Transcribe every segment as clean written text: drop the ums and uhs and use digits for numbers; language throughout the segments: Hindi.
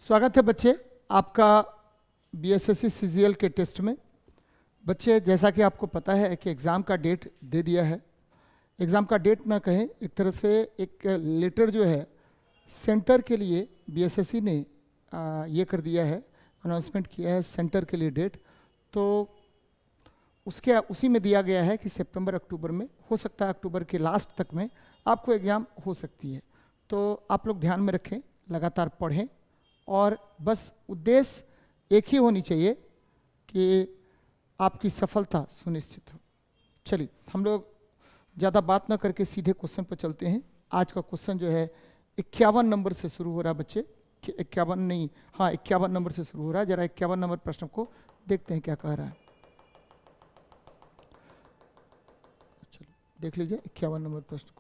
स्वागत है बच्चे आपका बीएसएससी सीजीएल के टेस्ट में। बच्चे जैसा कि आपको पता है कि एग्ज़ाम का डेट दे दिया है। एग्ज़ाम का डेट ना कहें, एक तरह से एक लेटर जो है सेंटर के लिए बीएसएससी ने ये कर दिया है, अनाउंसमेंट किया है सेंटर के लिए डेट। तो उसी में दिया गया है कि सितंबर अक्टूबर में हो सकता है, अक्टूबर के लास्ट तक में आपको एग्ज़ाम हो सकती है। तो आप लोग ध्यान में रखें, लगातार पढ़ें और बस उद्देश्य एक ही होनी चाहिए कि आपकी सफलता सुनिश्चित हो। चलिए हम लोग ज़्यादा बात ना करके सीधे क्वेश्चन पर चलते हैं। आज का क्वेश्चन जो है 51 नंबर से शुरू हो रहा है बच्चे, 51 नहीं, हाँ 51 नंबर से शुरू हो रहा है। जरा 51 नंबर प्रश्न को देखते हैं क्या कह रहा है। चलो देख लीजिए 51 नंबर प्रश्न को।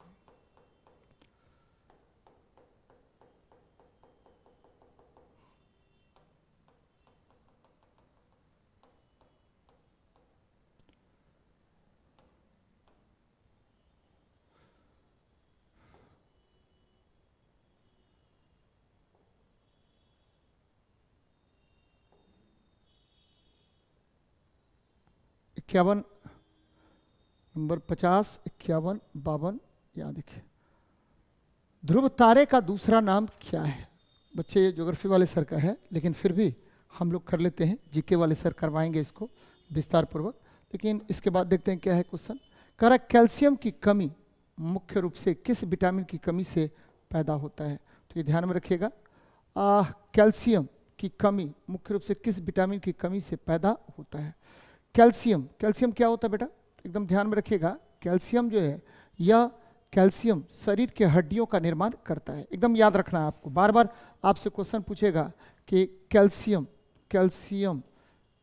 इक्यावन नंबर 50, 51, 52, यहाँ देखिए। ध्रुव तारे का दूसरा नाम क्या है? बच्चे ये ज्योग्राफी वाले सर का है, लेकिन फिर भी हम लोग कर लेते हैं। जीके वाले सर करवाएंगे इसको विस्तार पूर्वक, लेकिन इसके बाद देखते हैं क्या है क्वेश्चन। कह रहा कैल्शियम की कमी मुख्य रूप से किस विटामिन की कमी से पैदा होता है? तो ये ध्यान में रखिएगा, कैल्शियम की कमी मुख्य रूप से किस विटामिन की कमी से पैदा होता है। कैल्शियम, कैल्शियम क्या होता है बेटा? एकदम ध्यान में रखिएगा। कैल्शियम जो है, यह कैल्शियम शरीर के हड्डियों का निर्माण करता है। एकदम याद रखना है आपको, बार बार आपसे क्वेश्चन पूछेगा कि कैल्शियम कैल्शियम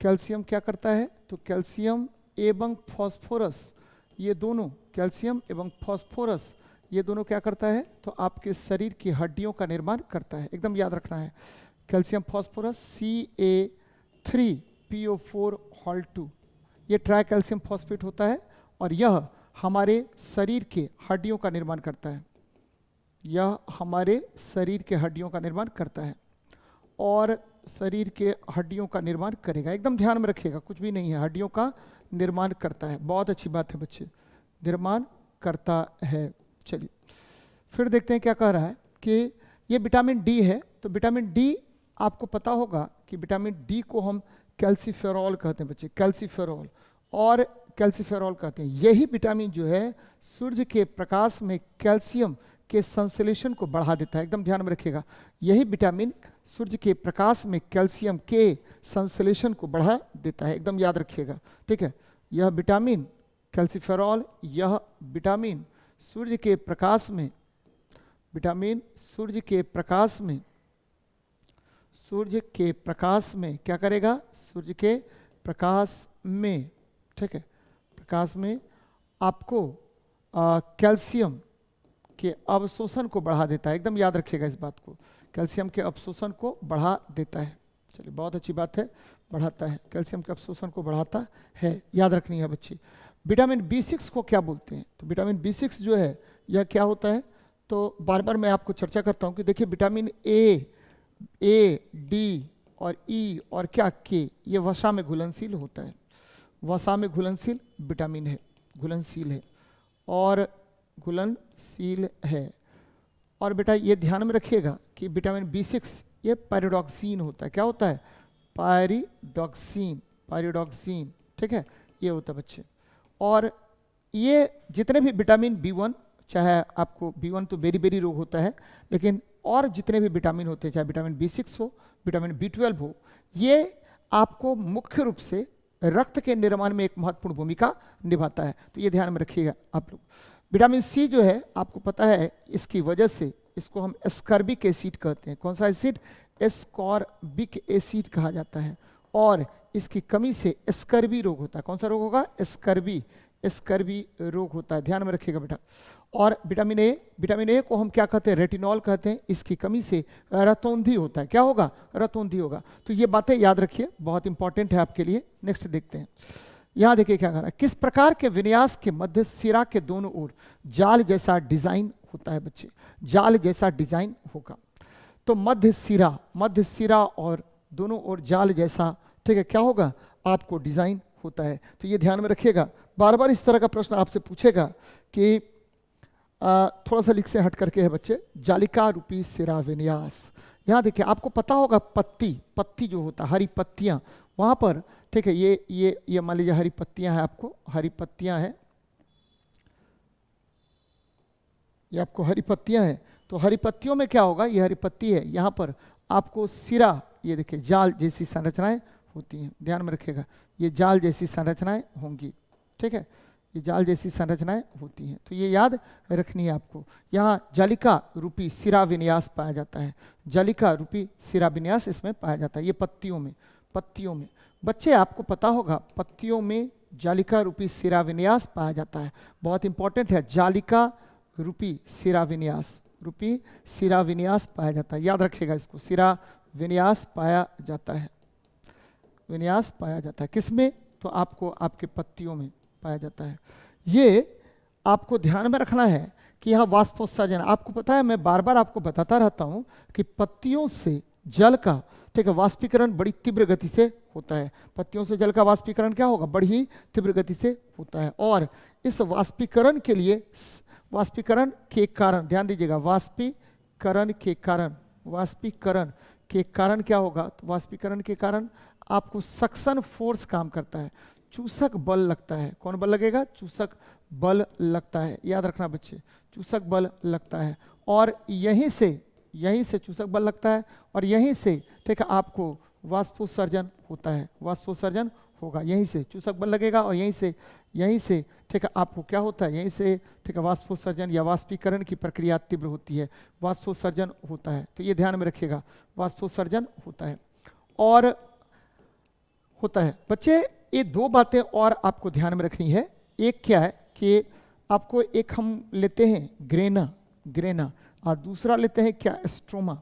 कैल्शियम क्या करता है? तो कैल्शियम एवं फॉस्फोरस, ये दोनों, कैल्शियम एवं फॉस्फोरस ये दोनों क्या करता है? तो आपके शरीर की हड्डियों का निर्माण करता है। एकदम याद रखना है। कैल्शियम फॉस्फोरस CA3PO4 हॉल 2, ये ट्राई कैल्शियम फॉस्फेट होता है और यह हमारे शरीर के हड्डियों का निर्माण करता है। यह हमारे शरीर के हड्डियों का निर्माण करता है और शरीर के हड्डियों का निर्माण करेगा। एकदम ध्यान में रखिएगा, कुछ भी नहीं है, हड्डियों का निर्माण करता है। बहुत अच्छी बात है बच्चे, निर्माण करता है। चलिए फिर देखते हैं क्या कह रहा है कि ये विटामिन डी है। तो विटामिन डी आपको पता होगा कि विटामिन डी को हम कैल्सीफेरॉल कहते हैं बच्चे, कैल्सीफेरॉल और कैल्सीफेरॉल कहते हैं। यही विटामिन जो है सूर्य के प्रकाश में कैल्शियम के संश्लेषण को बढ़ा देता है। एकदम ध्यान में रखिएगा, यही विटामिन सूर्य के प्रकाश में कैल्शियम के संश्लेषण को बढ़ा देता है। एकदम याद रखिएगा, ठीक है। यह विटामिन कैल्सीफेरॉल, यह विटामिन सूर्य के प्रकाश में, विटामिन सूर्य के प्रकाश में, सूर्य के प्रकाश में क्या करेगा? सूर्य के प्रकाश में, ठीक है, प्रकाश में आपको कैल्शियम के अवशोषण को बढ़ा देता है। एकदम याद रखिएगा इस बात को, कैल्शियम के अवशोषण को बढ़ा देता है। चलिए बहुत अच्छी बात है, बढ़ाता है, कैल्शियम के अवशोषण को बढ़ाता है, याद रखनी है बच्चे। विटामिन B6 को क्या बोलते हैं? तो विटामिन B6 जो है यह क्या होता है? तो बार बार मैं आपको चर्चा करता हूँ कि देखिए विटामिन ए, डी और ई और क्या के, ये वसा में घुलनशील होता है। वसा में घुलनशील विटामिन है, घुलनशील है और घुलनशील है। और बेटा ये ध्यान में रखिएगा कि विटामिन B6 ये पायरिडॉक्सिन होता है। क्या होता है? पायरिडॉक्सिन, पायरिडॉक्सिन, ठीक है, ये होता है बच्चे। और ये जितने भी विटामिन B1, चाहे आपको B1 तो बेरी बेरी रोग होता है, लेकिन और जितने भी विटामिन होते हैं, चाहे विटामिन B6 हो, विटामिन B12 हो, ये आपको मुख्य रूप से रक्त के निर्माण में एक महत्वपूर्ण भूमिका निभाता है। तो ये ध्यान में रखिएगा आप लोग। विटामिन C जो है आपको पता है, इसकी वजह से इसको हम एस्कॉर्बिक एसिड कहते हैं। कौन सा एसिड? एस्कॉर्बिक एसिड कहा जाता है। और इसकी कमी से स्कर्वी रोग होता है। कौन सा रोग होगा? स्कर्वी, स्कर्वी रोग होता है, ध्यान में रखिएगा बेटा। और विटामिन ए को हम क्या कहते हैं? रेटिनॉल कहते हैं। इसकी कमी से रतौंधी होता है। क्या होगा? रतौंधी होगा। तो ये बातें याद रखिए, बहुत इंपॉर्टेंट है आपके लिए। नेक्स्ट देखते हैं, यहाँ देखिए क्या कह रहा है। किस प्रकार के विन्यास के मध्य सिरा के दोनों ओर जाल जैसा डिजाइन होता है बच्चे? जाल जैसा डिजाइन होगा। तो मध्य सिरा और दोनों ओर जाल जैसा, ठीक है, क्या होगा, आपको डिजाइन होता है। तो ये ध्यान में रखिएगा, बार बार इस तरह का प्रश्न आपसे पूछेगा कि थोड़ा सा लिख से हट करके है बच्चे, जालिका रूपी सिरा विन्यास। यहाँ देखिए आपको पता होगा पत्ती जो होता है, हरी पत्तियां, वहां पर, ठीक है, ये मान लीजिए हरी पत्तियां हैं, आपको हरी पत्तियां हैं, ये आपको हरी पत्तियां हैं। तो हरी पत्तियों में क्या होगा, ये हरी पत्ती है, यहाँ पर आपको सिरा, ये देखिए जाल जैसी संरचनाएं होती हैं, ध्यान में रखिएगा, ये जाल जैसी संरचनाएं होंगी, ठीक है, ये जाल जैसी संरचनाएं होती हैं। तो ये याद रखनी है आपको। यहाँ जालिका रूपी सिरा विन्यास पाया जाता है, जालिका रूपी सिरा विन्यास इसमें पाया जाता है, ये पत्तियों में। बच्चे आपको पता होगा पत्तियों में जालिका रूपी सिरा विन्यास पाया जाता है, बहुत इंपॉर्टेंट है, जालिका रूपी सिरा विन्यास पाया जाता है, याद रखिएगा इसको, सिरा विन्यास पाया जाता है, किसमें, तो आपको आपके पत्तियों में पाया जाता है। ये आपको ध्यान में रखना है कि यहाँ वाष्पोत्सर्जन, आपको पता है मैं बार बार आपको बताता रहता हूँ कि पत्तियों से जल का, ठीक है, वाष्पीकरण बड़ी तीव्र गति से होता है, पत्तियों से जल का वाष्पीकरण क्या होगा, बड़ी ही तीव्र गति से होता है। और इस वाष्पीकरण के कारण ध्यान दीजिएगा, वाष्पीकरण के कारण क्या होगा, तो वाष्पीकरण के कारण आपको सक्शन फोर्स काम करता है, चूसक बल लगता है। कौन बल लगेगा, चूसक बल लगता है, याद रखना बच्चे, चूसक बल लगता है। और यहीं से चूसक बल लगता है, और यहीं से, ठीक है, आपको वाष्पोत्सर्जन होता है, वाष्पोत्सर्जन होगा, यहीं से चूसक बल लगेगा, और यहीं से, ठीक है, आपको क्या होता है, यहीं से, ठीक है, वाष्पोत्सर्जन या वाष्पीकरण की प्रक्रिया तीव्र होती है, वाष्पोत्सर्जन होता है। तो ये ध्यान में रखिएगा, वाष्पोत्सर्जन होता है और होता है। बच्चे ये दो बातें और आपको ध्यान में रखनी है, एक क्या है कि आपको एक हम लेते हैं ग्रेना और दूसरा लेते हैं क्या, स्ट्रोमा।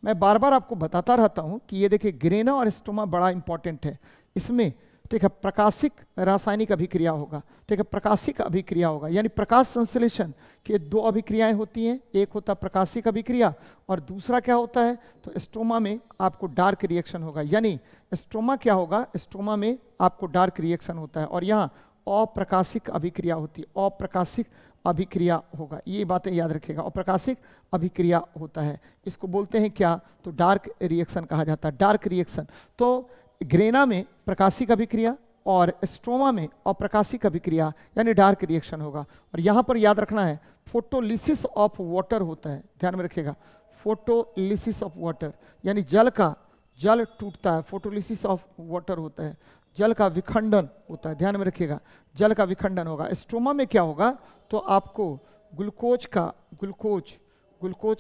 मैं बार बार आपको बताता रहता हूं कि ये देखिए ग्रेना और स्ट्रोमा बड़ा इंपॉर्टेंट है, इसमें, ठीक है, प्रकाशिक रासायनिक अभिक्रिया होगा, ठीक है, प्रकाशिक अभिक्रिया होगा, यानी प्रकाश संश्लेषण के दो अभिक्रियाएं होती हैं, एक होता है प्रकाशिक अभिक्रिया और दूसरा क्या होता है, तो स्ट्रोमा में आपको डार्क रिएक्शन होगा, यानी स्ट्रोमा क्या होगा, स्ट्रोमा में आपको डार्क रिएक्शन होता है, और यहाँ अप्रकाशिक अभिक्रिया होती है, अप्रकाशिक अभिक्रिया होगा, ये बातें याद रखिएगा, अप्रकाशिक अभिक्रिया होता है, इसको बोलते हैं क्या, तो डार्क रिएक्शन कहा जाता है, डार्क रिएक्शन। तो ग्रेना में प्रकाशिक अभिक्रिया और स्ट्रोमा में अप्रकाशिक अभिक्रिया यानी डार्क रिएक्शन होगा। और यहाँ पर याद रखना है फोटोलिसिस ऑफ वाटर होता है, ध्यान में रखिएगा, फोटोलिसिस ऑफ वाटर यानी जल टूटता है, फोटोलिसिस ऑफ वाटर होता है, जल का विखंडन होता है, ध्यान में रखिएगा, जल का विखंडन होगा। स्ट्रोमा में क्या होगा, तो आपको ग्लूकोज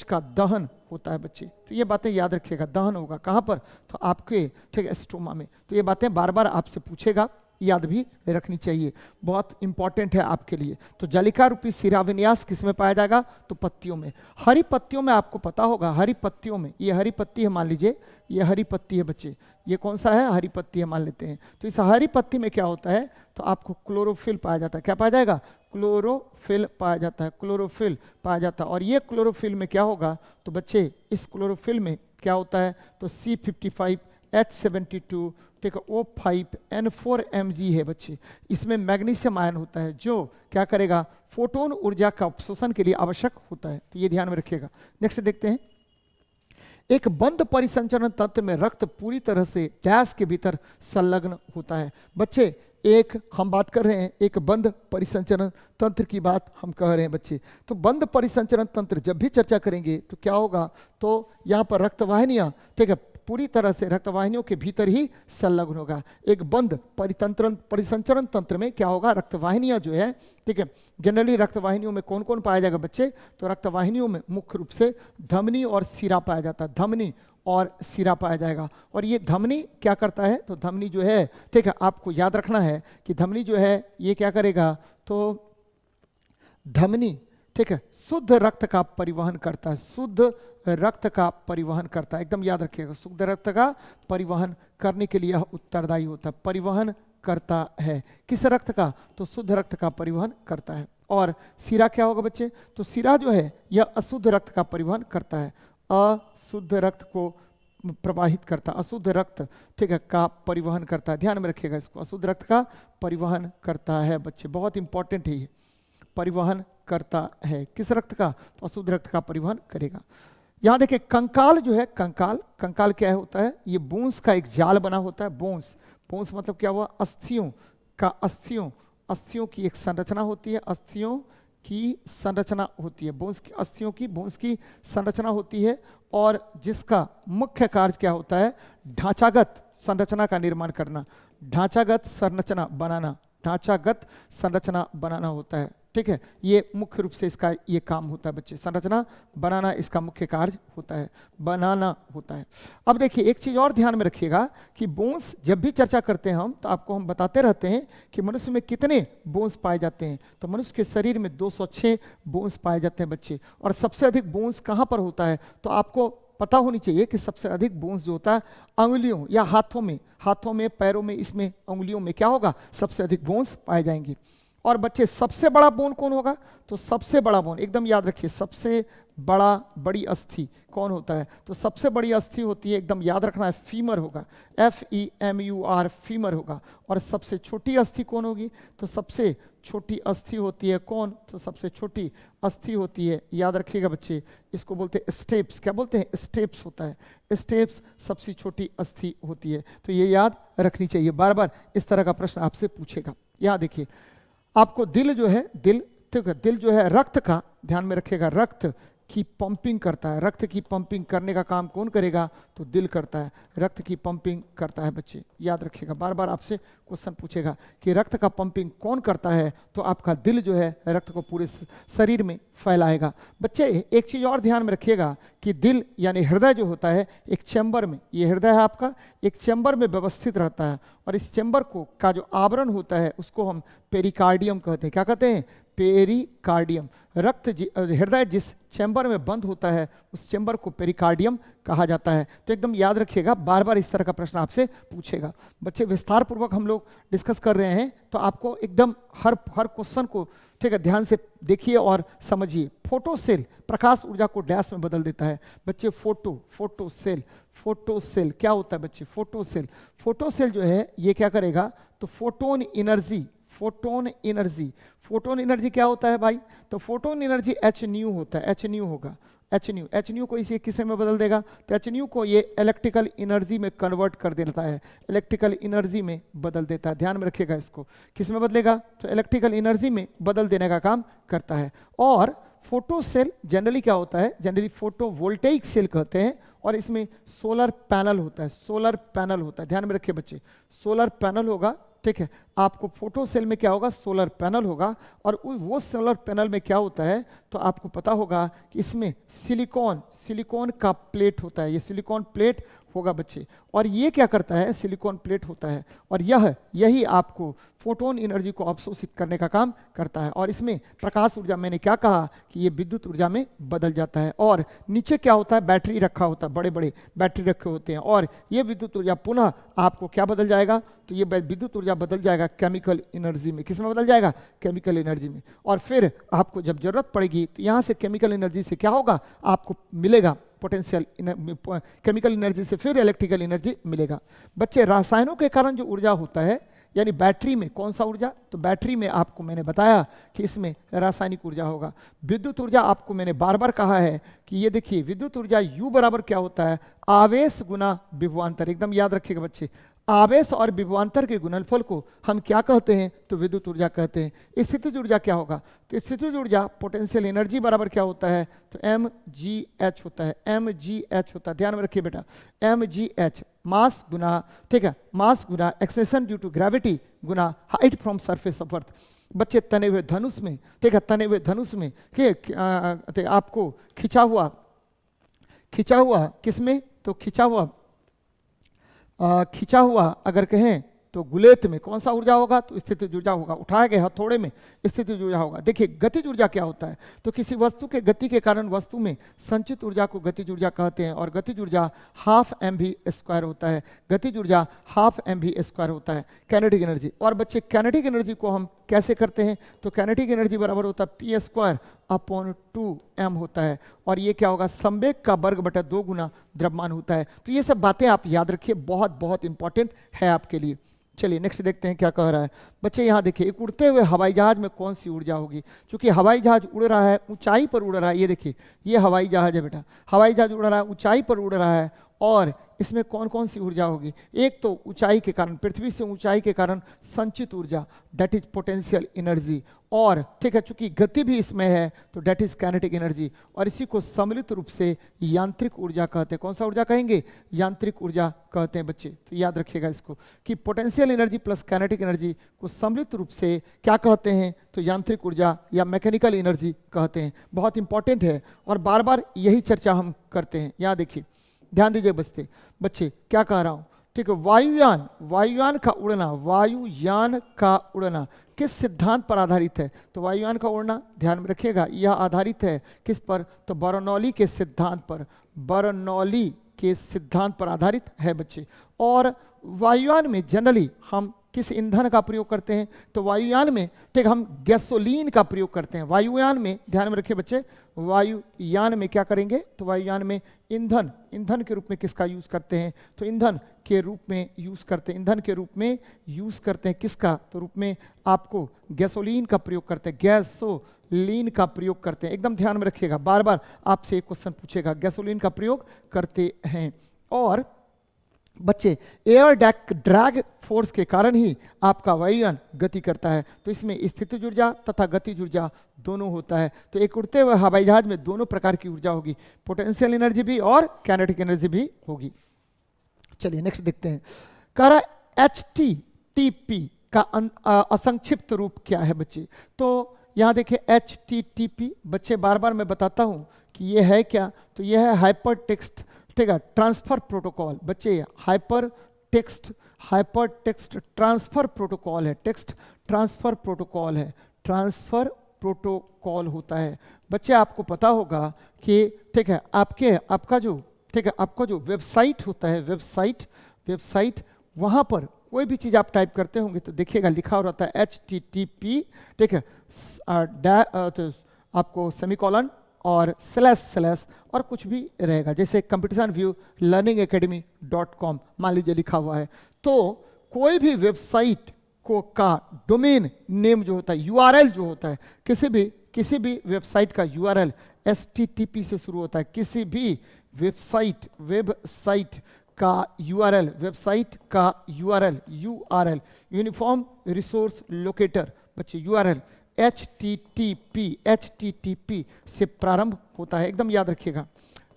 का दहन होता है बच्चे, तो ये बातें याद रखिएगा, दहन होगा कहाँ पर, तो आपके, ठीक है, स्ट्रोमा में। तो ये बातें बार बार आपसे पूछेगा, याद भी रखनी चाहिए, बहुत इंपॉर्टेंट है आपके लिए। तो जालिका रूपी सिरा विन्यास किस में पाया जाएगा, तो पत्तियों में, हरी पत्तियों में। आपको पता होगा हरी पत्तियों में, ये हरी पत्ती है, मान लीजिए ये हरी पत्ती है बच्चे, ये कौन सा है, हरी पत्ती है मान लेते हैं। तो इस हरी पत्ती में क्या होता है, तो आपको क्लोरोफिल पाया जाता है, क्या पाया जाएगा, क्लोरोफिल पाया जाता है, क्लोरोफिल पाया जाता है। और ये क्लोरोफिल में क्या होगा, तो बच्चे इस क्लोरोफिल में क्या होता है, तो C55H72, ठीक है, O5N4 Mg है बच्चे, इसमें मैग्नीशियम आयन होता है जो क्या करेगा, फोटोन ऊर्जा का अवशोषण के लिए आवश्यक होता है, तो ये ध्यान में रखिएगा। नेक्स्ट देखते हैं, एक बंद परिसंचरण तंत्र में रक्त पूरी तरह से गैस के भीतर संलग्न होता है। बच्चे एक हम बात कर रहे हैं, एक बंद परिसंचरण तंत्र की बात हम कह रहे हैं बच्चे। तो बंद परिसंचरण तंत्र जब भी चर्चा करेंगे तो क्या होगा, तो यहाँ पर रक्तवाहिनियाँ, ठीक है, पूरी तरह से रक्तवाहिनियों के भीतर ही संलग्न होगा। एक बंद परिसंचरण तंत्र में क्या होगा, रक्तवाहिनियां जो है, ठीक है, जनरली रक्तवाहिनियों में कौन कौन पाया जाएगा बच्चे, तो रक्तवाहिनियों में मुख्य रूप से धमनी और सिरा पाया जाता है, धमनी और सिरा पाया जाएगा। और ये धमनी क्या करता है, तो धमनी जो है, ठीक है, आपको याद रखना है कि धमनी जो है ये क्या करेगा, तो धमनी, ठीक है, शुद्ध रक्त का परिवहन करता है, शुद्ध रक्त का परिवहन करता है, एकदम याद रखिएगा, शुद्ध रक्त का परिवहन करने के लिए उत्तरदायी होता है, परिवहन करता है, किस रक्त का, तो शुद्ध रक्त का परिवहन करता है। और सिरा क्या होगा बच्चे, तो सिरा जो है यह अशुद्ध रक्त का परिवहन करता है, अशुद्ध रक्त को प्रवाहित करता, अशुद्ध रक्त, ठीक है, का परिवहन करता है। ध्यान में रखिएगा इसको, अशुद्ध रक्त का परिवहन करता है बच्चे, बहुत इंपॉर्टेंट है ये, परिवहन करता है। किस रक्त का? तो अशुद्ध रक्त का परिवहन करेगा। यहाँ देखिए कंकाल जो है, कंकाल, कंकाल क्या होता है? ये बोन्स का एक जाल बना होता है। बोन्स, बोन्स मतलब क्या हुआ? अस्थियों का, अस्थियों की एक संरचना होती है, अस्थियों की संरचना होती है, बोन्स की, अस्थियों की, बोन्स की संरचना होती है, और जिसका मुख्य कार्य क्या होता है? ढांचागत संरचना का निर्माण करना, ढांचागत संरचना बनाना, ढांचागत संरचना बनाना होता है। ठीक है, ये मुख्य रूप से इसका ये काम होता है बच्चे, संरचना बनाना इसका मुख्य कार्य होता है, बनाना होता है। अब देखिए एक चीज और ध्यान में रखिएगा कि बोन्स जब भी चर्चा करते हैं हम, तो आपको हम बताते रहते हैं कि मनुष्य में कितने बोन्स पाए जाते हैं। तो मनुष्य के शरीर में 206 बोन्स पाए जाते हैं बच्चे, और सबसे अधिक बोन्स कहाँ पर होता है? तो आपको पता होनी चाहिए कि सबसे अधिक बोन्स जो होता है अंगुलियों या हाथों में, हाथों में, पैरों में, इसमें अंगुलियों में क्या होगा? सबसे अधिक बोन्स पाए जाएंगे। और बच्चे सबसे बड़ा बोन कौन होगा? तो सबसे बड़ा बोन, एकदम याद रखिए, सबसे बड़ी अस्थि कौन होता है? तो सबसे बड़ी अस्थि होती है, एकदम याद रखना है, फीमर होगा, FEMUR, फीमर होगा। और सबसे छोटी अस्थि कौन होगी? तो सबसे छोटी अस्थि होती है कौन? तो सबसे छोटी अस्थि होती है, याद रखिएगा बच्चे, इसको बोलते हैं स्टेप्स। क्या बोलते हैं? स्टेप्स होता है, स्टेप्स सबसे छोटी अस्थि होती है। तो ये याद रखनी चाहिए, बार बार इस तरह का प्रश्न आपसे पूछेगा। यहाँ देखिए आपको दिल जो है, दिल, ठीक है, दिल जो है रक्त का, ध्यान में रखिएगा, रक्त की पंपिंग करता है। रक्त की पंपिंग करने का काम कौन करेगा? तो दिल करता है, रक्त की पंपिंग करता है बच्चे, याद रखिएगा, बार बार आपसे क्वेश्चन पूछेगा कि रक्त का पंपिंग कौन करता है? तो आपका दिल जो है रक्त को पूरे शरीर में फैलाएगा। बच्चे एक चीज़ और ध्यान में रखिएगा कि दिल यानी हृदय जो होता है एक चैम्बर में, ये हृदय है आपका, एक चैम्बर में व्यवस्थित रहता है, और इस चैम्बर को का जो आवरण होता है उसको हम पेरिकार्डियम कहते हैं। क्या कहते हैं? पेरिकार्डियम। रक्त हृदय जिस चैम्बर में बंद होता है उस चैम्बर को पेरिकार्डियम कहा जाता है। तो एकदम याद रखिएगा, बार बार इस तरह का प्रश्न आपसे पूछेगा। बच्चे विस्तार पूर्वक हम लोग डिस्कस कर रहे हैं, तो आपको एकदम हर क्वेश्चन को, ठीक है, ध्यान से देखिए और समझिए। फोटो सेल प्रकाश ऊर्जा को डैश में बदल देता है बच्चे। फोटो सेल क्या होता है बच्चे? फोटो सेल जो है ये क्या करेगा? तो फोटोन एनर्जी क्या होता है भाई? तो फोटोन एनर्जी hν होता है, hν होगा, hν को इसे किसे में बदल देगा? तो hν को ये इलेक्ट्रिकल एनर्जी में कन्वर्ट कर देता है, इलेक्ट्रिकल एनर्जी में बदल देता है। ध्यान में रखिएगा इसको, किस में बदलेगा? तो इलेक्ट्रिकल एनर्जी में बदल देने का काम करता है। और फोटो सेल जनरली क्या होता है? जनरली फोटो वोल्टेइक सेल कहते हैं, और इसमें सोलर पैनल होता है, ध्यान में रखिए बच्चे, सोलर पैनल होगा, ठीक है। आपको फोटो सेल में क्या होगा? सोलर पैनल होगा, और वो सोलर पैनल में क्या होता है? तो आपको पता होगा कि इसमें सिलिकॉन का प्लेट होता है, ये सिलिकॉन प्लेट होगा बच्चे। और ये क्या करता है? सिलिकॉन प्लेट होता है, और यही आपको फोटोन एनर्जी को अवशोषित करने का काम करता है। और इसमें प्रकाश ऊर्जा, मैंने क्या कहा कि ये विद्युत ऊर्जा में बदल जाता है। और नीचे क्या होता है? बैटरी रखा होता है, बड़े बड़े बैटरी रखे होते हैं, और ये विद्युत ऊर्जा पुनः आपको क्या बदल जाएगा? तो ये विद्युत ऊर्जा बदल जाएगा केमिकल एनर्जी में। किस में बदल जाएगा? केमिकल एनर्जी में। और फिर आपको जब जरूरत पड़ेगी तो यहाँ से केमिकल एनर्जी से क्या होगा? आपको मिलेगा पोटेंशियल, केमिकल एनर्जी से फिर इलेक्ट्रिकल एनर्जी मिलेगा। बच्चे रासायनों के कारण जो ऊर्जा होता है, यानी बैटरी में कौन सा ऊर्जा? तो बैटरी में आपको मैंने बताया कि इसमें रासायनिक ऊर्जा होगा। विद्युत ऊर्जा आपको मैंने बार बार कहा है कि ये देखिए विद्युत ऊर्जा U बराबर क्या होता है? आवेश गुना विभवांतर। एकदम याद रखिएगा बच्चे, आवेश और विभवांतर के गुणनफल को हम क्या कहते हैं? तो विद्युत ऊर्जा कहते हैं। स्थितिज ऊर्जा क्या होगा? तो स्थितिज ऊर्जा पोटेंशियल एनर्जी बराबर क्या होता है? तो mgh होता है, mgh होता है, ध्यान में रखिए बेटा, mgh, मास गुना, ठीक है, मास गुना एक्सेशन ड्यू टू ग्रेविटी गुना height from surface of earth. बच्चे तने हुए धनुष में, ठीक है, तने हुए धनुष में आपको खिंचा हुआ किसमें? तो खिंचा हुआ अगर कहें तो गुलेत में कौन सा ऊर्जा होगा? तो स्थितिज ऊर्जा होगा। उठाए गए हथौड़े में स्थितिज ऊर्जा होगा। देखिए गतिज ऊर्जा क्या होता है? तो किसी वस्तु के गति के कारण वस्तु में संचित ऊर्जा को गतिज ऊर्जा कहते हैं, और गतिज ऊर्जा ½ mv² होता है, गतिज ऊर्जा ½ mv² होता है, काइनेटिक एनर्जी। और बच्चे काइनेटिक एनर्जी को हम कैसे करते हैं, तो काइनेटिक एनर्जी बराबर होता है P²/2m होता है, और ये क्या होगा, संवेग का वर्ग बटा 2 गुना द्रव्यमान होता है। तो ये सब बातें आप याद रखिए, बहुत बहुत इंपॉर्टेंट है आपके लिए। चलिए नेक्स्ट देखते हैं क्या कह रहा है बच्चे। यहाँ देखिए, एक उड़ते हुए हवाई जहाज में कौन सी ऊर्जा होगी। क्योंकि हवाई जहाज उड़ रहा है, ऊंचाई पर उड़ रहा है, ये देखिए ये हवाई जहाज है बेटा, हवाई जहाज उड़ रहा है, ऊंचाई पर उड़ रहा है, और इसमें कौन कौन सी ऊर्जा होगी। एक तो ऊंचाई के कारण, पृथ्वी से ऊंचाई के कारण संचित ऊर्जा, डेट इज पोटेंशियल एनर्जी, और ठीक है चूंकि गति भी इसमें है तो डेट इज काइनेटिक एनर्जी, और इसी को सम्मिलित रूप से यांत्रिक ऊर्जा कहते हैं। कौन सा ऊर्जा कहेंगे, यांत्रिक ऊर्जा कहते हैं बच्चे। तो याद रखिएगा इसको कि potential energy plus kinetic energy को सम्मिलित रूप से क्या कहते हैं, तो यांत्रिक ऊर्जा या मैकेनिकल एनर्जी कहते हैं। बहुत इंपॉर्टेंट है और बार बार यही चर्चा हम करते हैं। यहाँ देखिए, ध्यान दीजिए बच्चे क्या कह रहा हूं, ठीक है। वायुयान का उड़ना, वायुयान का उड़ना किस सिद्धांत पर आधारित है, तो वायुयान का उड़ना ध्यान में रखिएगा, यह आधारित है किस पर, तो बर्नौली के सिद्धांत पर, बर्नौली के सिद्धांत पर आधारित है बच्चे। और वायुयान में जनरली हम किस ईंधन का प्रयोग करते हैं, तो वायुयान में ठीक हम गैसोलीन का प्रयोग करते हैं। वायुयान में ध्यान में रखिए बच्चे, वायुयान में क्या करेंगे, तो वायुयान में ईंधन के रूप में किसका यूज करते हैं, तो ईंधन के रूप में यूज करते हैं, ईंधन के रूप में यूज करते हैं किसका, तो रूप में आपको गैसोलीन का प्रयोग करते हैं, गैसोलीन का प्रयोग करते हैं। एकदम ध्यान में रखिएगा, बार बार आपसे एक क्वेश्चन पूछेगा, गैसोलीन का प्रयोग करते हैं। और बच्चे एयर ड्रैग फोर्स के कारण ही आपका वायुयान गति करता है, तो इसमें स्थितिज ऊर्जा तथा गतिज ऊर्जा दोनों होता है। तो एक उड़ते हुए हवाई जहाज में दोनों प्रकार की ऊर्जा होगी, पोटेंशियल एनर्जी भी और काइनेटिक एनर्जी भी होगी। चलिए नेक्स्ट देखते हैं, कह रहा HTTP का असंक्षिप्त रूप क्या है बच्चे। तो यहाँ देखिए HTTP बच्चे, बार बार मैं बताता हूँ कि ये है क्या, तो ये है हाइपर टेक्स्ट, ठीक है, ट्रांसफर प्रोटोकॉल। बच्चे हाइपर टेक्स्ट ट्रांसफर प्रोटोकॉल है, टेक्स्ट ट्रांसफर प्रोटोकॉल है, ट्रांसफर प्रोटोकॉल होता है। बच्चे आपको पता होगा कि ठीक है आपका जो वेबसाइट होता है, वेबसाइट वहाँ पर कोई भी चीज़ आप टाइप करते होंगे तो देखिएगा लिखा हो रहता है HTTP, ठीक है, तो आपको सेमीकोलन और स्लैश और कुछ भी रहेगा, जैसे कंपटीशन व्यू learningaccademy.com मान लीजिए लिखा हुआ है। तो कोई भी वेबसाइट को का डोमेन नेम जो होता है, URL जो होता है, किसी भी वेबसाइट का URL HTTP से शुरू होता है। किसी भी वेबसाइट का URL यूनिफॉर्म रिसोर्स लोकेटर बच्चे, URL HTTP से प्रारंभ होता है। एकदम याद रखिएगा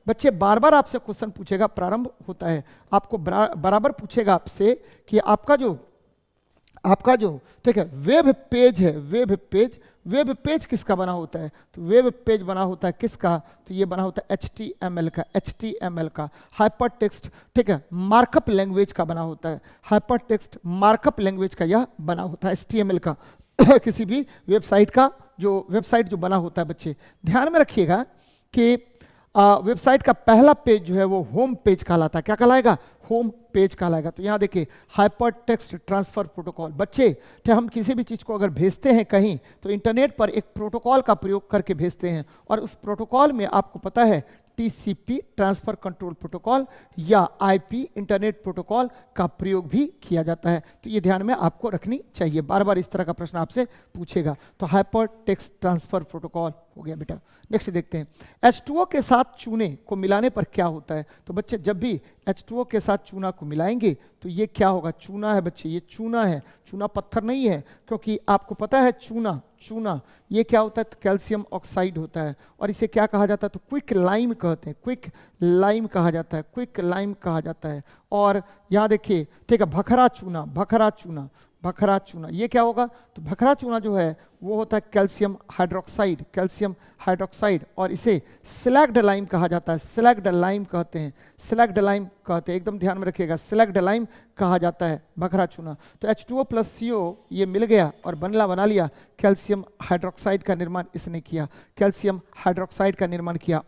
बच्चे, बार बार आपसे क्वेश्चन पूछेगा, प्रारंभ होता है, आपको बराबर पूछेगा आपसे कि आपका जो ठीक है वेब पेज है, वेब पेज किसका बना होता है, तो वेब पेज बना होता है किसका, तो ये बना होता है HTML का। हाइपर टेक्स्ट ठीक है मार्कअप लैंग्वेज का बना होता है, हाइपर टेक्स्ट मार्कअप लैंग्वेज का यह बना होता है HTML का। किसी भी वेबसाइट जो बना होता है बच्चे, ध्यान में रखिएगा कि वेबसाइट का पहला पेज जो है वो होम पेज कहलाता है। क्या कहलाएगा, होम पेज कहलाएगा। तो यहाँ देखिए हाइपर टेक्स्ट ट्रांसफर प्रोटोकॉल बच्चे, तो हम किसी भी चीज़ को अगर भेजते हैं कहीं तो इंटरनेट पर एक प्रोटोकॉल का प्रयोग करके भेजते हैं, और उस प्रोटोकॉल में आपको पता है TCP ट्रांसफर कंट्रोल प्रोटोकॉल या IP इंटरनेट प्रोटोकॉल का प्रयोग भी किया जाता है। तो ये ध्यान में आपको रखनी चाहिए, बार बार इस तरह का प्रश्न आपसे पूछेगा। तो हाइपर टेक्स्ट ट्रांसफर प्रोटोकॉल हो गया बेटा। नेक्स्ट देखते हैं, H2O के साथ चूने को मिलाने पर क्या होता है। तो बच्चे जब भी H2O के साथ चूना को मिलाएंगे तो ये क्या होगा, चूना है बच्चे, ये चूना है, चूना पत्थर नहीं है, क्योंकि आपको पता है चूना ये क्या होता है, तो कैल्शियम ऑक्साइड होता है, और इसे क्या कहा जाता है, तो क्विक लाइम कहते हैं, क्विक लाइम कहा जाता है। और यहाँ देखिए ठीक है भखरा चूना ये क्या होगा, तो भखरा चूना जो है वो होता है कैल्शियम हाइड्रोक्साइड, और इसे स्लैग्ड लाइम कहा जाता है, स्लैग्ड लाइम कहते हैं, एकदम ध्यान में रखिएगा, स्लैग्ड लाइम कहा जाता है भखरा चूना। तो H2O + CO ये मिल गया और बना लिया कैल्शियम हाइड्रोक्साइड का निर्माण इसने किया,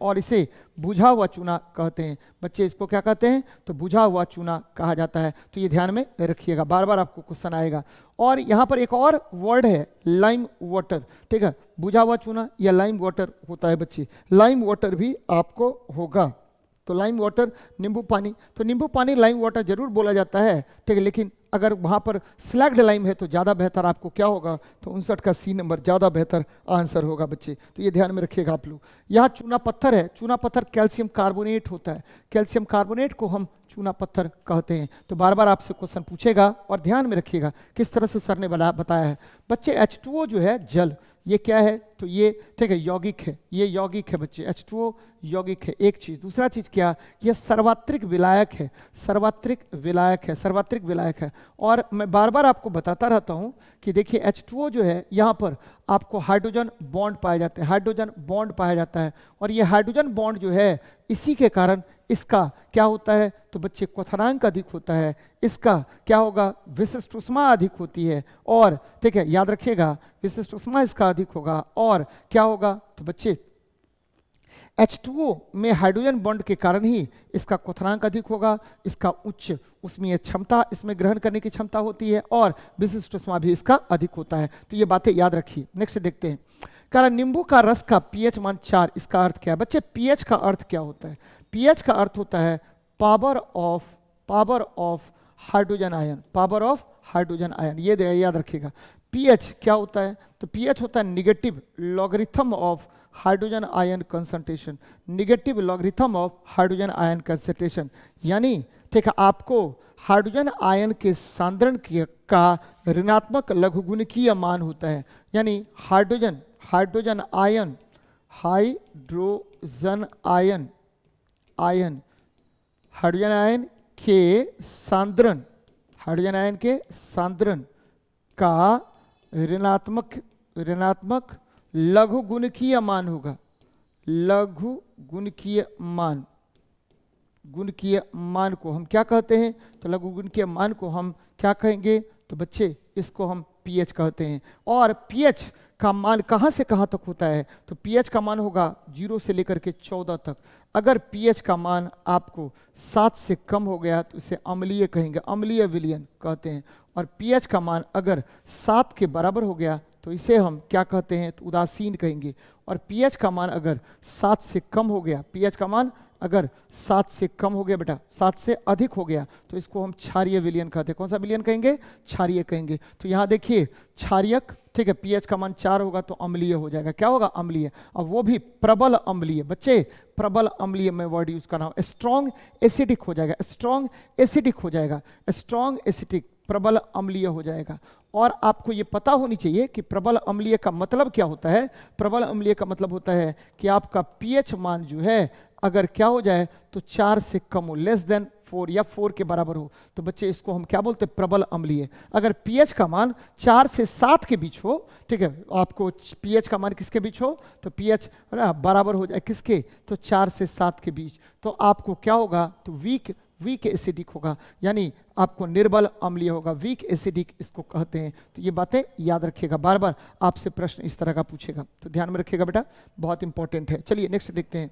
और इसे बुझा हुआ चूना कहते हैं बच्चे। इसको क्या कहते हैं, तो बुझा हुआ चूना कहा जाता है। तो ये ध्यान में रखिएगा, बार बार आपको क्वेश्चन आएगा। और यहाँ पर एक और वर्ड है लाइम वाटर, ठीक है, बुझा हुआ चूना या लाइम वाटर होता है बच्चे, लाइम वाटर भी आपको होगा। तो लाइम वाटर नींबू पानी, तो नींबू पानी लाइम वाटर जरूर बोला जाता है, ठीक है, लेकिन अगर वहाँ पर स्लैग्ड लाइम है तो ज़्यादा बेहतर आपको क्या होगा, तो 59 का सी नंबर ज़्यादा बेहतर आंसर होगा बच्चे। तो ये ध्यान में रखिएगा आप लोग। यहाँ चूना पत्थर है, चूना पत्थर कैल्शियम कार्बोनेट होता है, कैल्शियम कार्बोनेट को हम चूना पत्थर कहते हैं। तो बार बार आपसे क्वेश्चन पूछेगा और ध्यान में रखिएगा किस तरह से सर ने बताया है बच्चे। H2O जो है जल, ये क्या है, तो ये ठीक है यौगिक है, ये यौगिक है बच्चे, H2O यौगिक है, एक चीज। दूसरा चीज क्या, ये सर्वात्रिक विलायक है, सर्वात्रिक विलायक है, सर्वात्रिक विलायक है। और मैं बार बार आपको बताता रहता हूं कि देखिए H2O जो है यहाँ पर आपको हाइड्रोजन बॉन्ड पाए जाते हैं, हाइड्रोजन बॉन्ड पाया जाता है, और ये हाइड्रोजन बॉन्ड जो है इसी के कारण इसका क्या होता है, तो बच्चे क्वथनांक अधिक होता है, इसका क्या होगा, विशिष्ट ऊष्मा अधिक होती है, और ठीक है याद रखिएगा विशिष्ट ऊष्मा इसका अधिक होगा, और क्या होगा, तो बच्चे H2O में हाइड्रोजन बॉन्ड के कारण ही इसका क्वथनांक अधिक होगा, इसका उच्च ऊष्मीय क्षमता इसमें ग्रहण करने की क्षमता होती है, और विशिष्ट ऊष्मा भी इसका अधिक होता है। तो ये बातें याद रखिए। नेक्स्ट देखते हैं, कारण नींबू का रस का पीएच मान 4, इसका अर्थ क्या है बच्चे, पीएच का अर्थ क्या होता है, पीएच का अर्थ होता है power of hydrogen ion, power of hydrogen ion, ये याद रखिएगा। पीएच क्या होता है, तो पीएच होता है negative logarithm of hydrogen ion concentration, negative logarithm of hydrogen ion concentration, यानी ठीक है आपको हाइड्रोजन आयन के सांद्रण का ऋणात्मक लघुगुणकीय मान होता है, यानी हाइड्रोजन आयन, हाइड्रोजन आयन के सांद्रण, हाइड्रोजन आयन के सांद्रण का ऋणात्मक लघुगुणकीय मान होगा, लघुगुणकीय मान, गुणकीय मान को हम क्या कहते हैं, तो लघुगुणकीय मान को हम क्या कहेंगे, तो बच्चे इसको हम पीएच कहते हैं। और पीएच का मान कहाँ से कहाँ तक होता है, तो पीएच का मान होगा 0 से लेकर के 14 तक। अगर पीएच का मान आपको 7 से कम हो गया तो इसे अम्लीय कहेंगे, अम्लीय विलयन कहते हैं। और पीएच का मान अगर 7 के बराबर हो गया तो इसे हम क्या कहते हैं, तो उदासीन कहेंगे। और पीएच का मान अगर 7 से कम हो गया, पीएच का मान अगर 7 से कम हो गया बेटा, 7 से अधिक हो गया तो इसको हम क्षारीय विलयन कहते हैं। कौन सा विलयन कहेंगे, क्षारीय कहेंगे। तो यहाँ देखिए क्षारीयक, ठीक है, पीएच का मान 4 होगा तो अम्लीय हो जाएगा, क्या होगा, अम्लीय। अब वो भी प्रबल अम्लीय बच्चे, प्रबल अम्लीय में वर्ड यूज कर रहा हूं, स्ट्रॉन्ग एसिडिक हो जाएगा, स्ट्रॉन्ग एसिडिक हो जाएगा, स्ट्रॉन्ग एसिडिक, प्रबल अम्लीय हो जाएगा। और आपको ये पता होनी चाहिए कि प्रबल अम्लीय का मतलब क्या होता है। प्रबल अम्लीय का मतलब होता है कि आपका पीएच मान जो है अगर क्या हो जाए तो 4 से कम हो, लेस देन 4 या 4 के बराबर हो, तो बच्चे इसको हम क्या बोलते हैं, प्रबल अम्लीय। अगर पीएच का मान 4 से 7 के बीच हो, ठीक है, आपको पीएच का मान किसके बीच हो, तो पीएच बराबर हो जाए किसके, तो 4 से 7 के बीच, तो आपको क्या होगा, तो वीक एसिडिक होगा, यानी आपको निर्बल अम्लीय होगा, वीक एसिडिक इसको कहते हैं। तो ये बातें याद रखिएगा, बार बार आपसे प्रश्न इस तरह का पूछेगा, तो ध्यान में रखिएगा बेटा, बहुत इंपॉर्टेंट है। चलिए नेक्स्ट देखते हैं।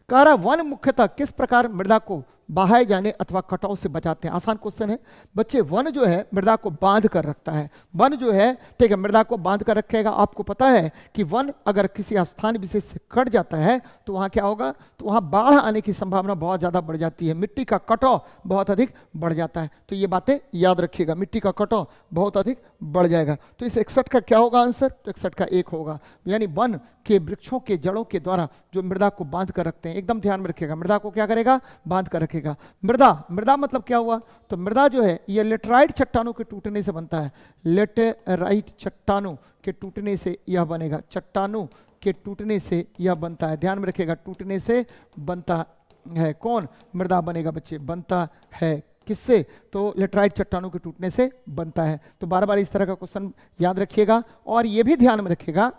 कह रहा वन मुख्यतः किस प्रकार मृदा को बहाए जाने अथवा कटाव से बचाते हैं। आसान क्वेश्चन है बच्चे। वन जो है मृदा को बांध कर रखता है, वन जो है ठीक है मृदा को बांध कर रखेगा। आपको पता है कि वन अगर किसी स्थान विशेष से कट जाता है तो वहाँ क्या होगा, तो वहाँ बाढ़ आने की संभावना बहुत ज़्यादा बढ़ जाती है, मिट्टी का कटाव बहुत अधिक बढ़ जाता है। तो ये बातें याद रखिएगा, मिट्टी का कटाव बहुत अधिक बढ़ जाएगा। तो इस 61 का क्या होगा आंसर, तो 61 का 1 होगा, यानी वन के वृक्षों के जड़ों के द्वारा जो मृदा को बांध कर रखते हैं, एकदम ध्यान में रखिएगा, मृदा को क्या करेगा, बांध कर रखेगा। मृदा मतलब क्या हुआ, तो मृदा जो है ये लेटराइट चट्टानों के टूटने से बनता है, लेटराइट चट्टानों के टूटने से यह बनेगा, चट्टानों के टूटने से यह बनता है, ध्यान में रखिएगा, टूटने से बनता है। कौन, मृदा बनेगा बच्चे, बनता है किससे, तो लेटराइट चट्टानों के टूटने से बनता है। तो बार बार इस तरह का क्वेश्चन याद रखिएगा। और यह भी ध्यान में रखिएगा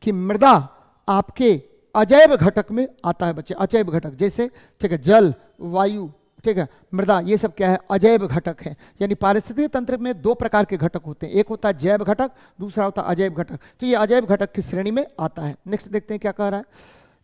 कि मृदा आपके अजैव घटक में आता है बच्चे, अजैव घटक जैसे ठीक है जल, वायु, ठीक है, मृदा, ये सब क्या है, अजैव घटक है। यानी पारिस्थितिक तंत्र में 2 प्रकार के घटक होते हैं, एक होता है जैव घटक, दूसरा होता है अजैव घटक। तो ये अजैव घटक की श्रेणी में आता है। नेक्स्ट देखते हैं क्या कह रहा है।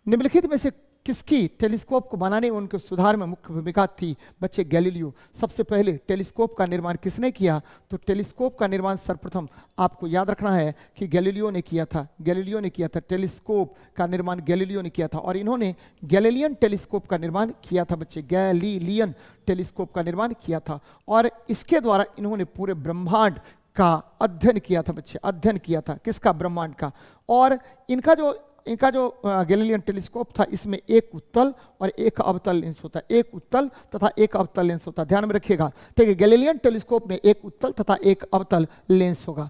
निम्नलिखित में से किसकी टेलीस्कोप को बनाने में, उनके सुधार में मुख्य भूमिका थी बच्चे? गैलीलियो। सबसे पहले टेलीस्कोप का निर्माण किसने किया? तो टेलीस्कोप का निर्माण सर्वप्रथम आपको याद रखना है कि गैलीलियो ने किया था। गैलीलियो ने किया था, टेलीस्कोप का निर्माण गैलीलियो ने किया था, और इन्होंने गैलीलियन टेलीस्कोप का निर्माण किया था बच्चे। गैलीलियन टेलीस्कोप का निर्माण किया था, और इसके द्वारा इन्होंने पूरे ब्रह्मांड का अध्ययन किया था बच्चे। अध्ययन किया था किसका? ब्रह्मांड का। और इनका जो गैलीलियन टेलीस्कोप था, इसमें एक उत्तल और एक अवतल लेंस होता है। एक उत्तल तथा एक अवतल लेंस होता है, ध्यान में रखिएगा, ठीक है। गैलीलियन टेलीस्कोप में एक उत्तल तथा एक अवतल लेंस होगा।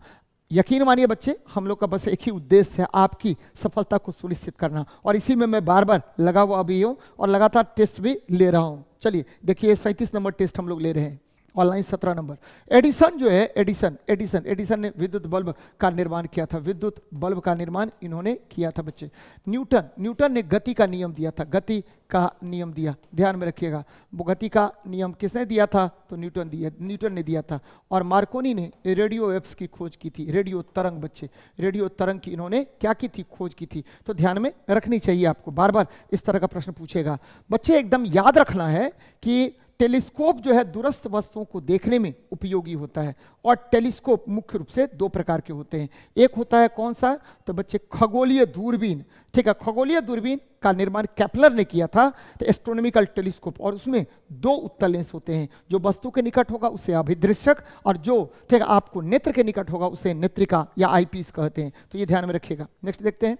यकीन मानिए बच्चे, हम लोग का बस एक ही उद्देश्य है, आपकी सफलता को सुनिश्चित करना, और इसी में मैं बार बार लगा हुआ भी हूँ और लगातार टेस्ट भी ले रहा हूँ। चलिए देखिए, 37 नंबर टेस्ट हम लोग ले रहे हैं, ऑनलाइन 17 नंबर। एडिसन जो है, एडिसन ने विद्युत बल्ब का निर्माण किया था। विद्युत बल्ब का निर्माण इन्होंने किया था बच्चे। न्यूटन ने गति का नियम दिया था। गति का नियम दिया, ध्यान में रखिएगा। वो गति का नियम किसने दिया था? तो न्यूटन ने दिया था। और मार्कोनी ने रेडियो वेव्स की खोज की थी। रेडियो तरंग बच्चे, रेडियो तरंग की इन्होंने क्या की थी? खोज की थी। तो ध्यान में रखनी चाहिए आपको, बार बार इस तरह का प्रश्न पूछेगा बच्चे। एकदम याद रखना है कि टेलीस्कोप जो है दूरस्थ वस्तुओं को देखने में उपयोगी होता है, और टेलीस्कोप मुख्य रूप से दो प्रकार के होते हैं। एक होता है कौन सा? तो बच्चे खगोलीय दूरबीन, ठीक है। खगोलीय दूरबीन का निर्माण केपलर ने किया था, एस्ट्रोनॉमिकल टेलीस्कोप, और उसमें दो उत्तल लेंस होते हैं। जो वस्तु के निकट होगा उसे अभिदृश्यक, और जो ठीक है आपको नेत्र के निकट होगा उसे नेत्रिका या आईपीस कहते हैं। तो ये ध्यान में रखिएगा। नेक्स्ट देखते हैं,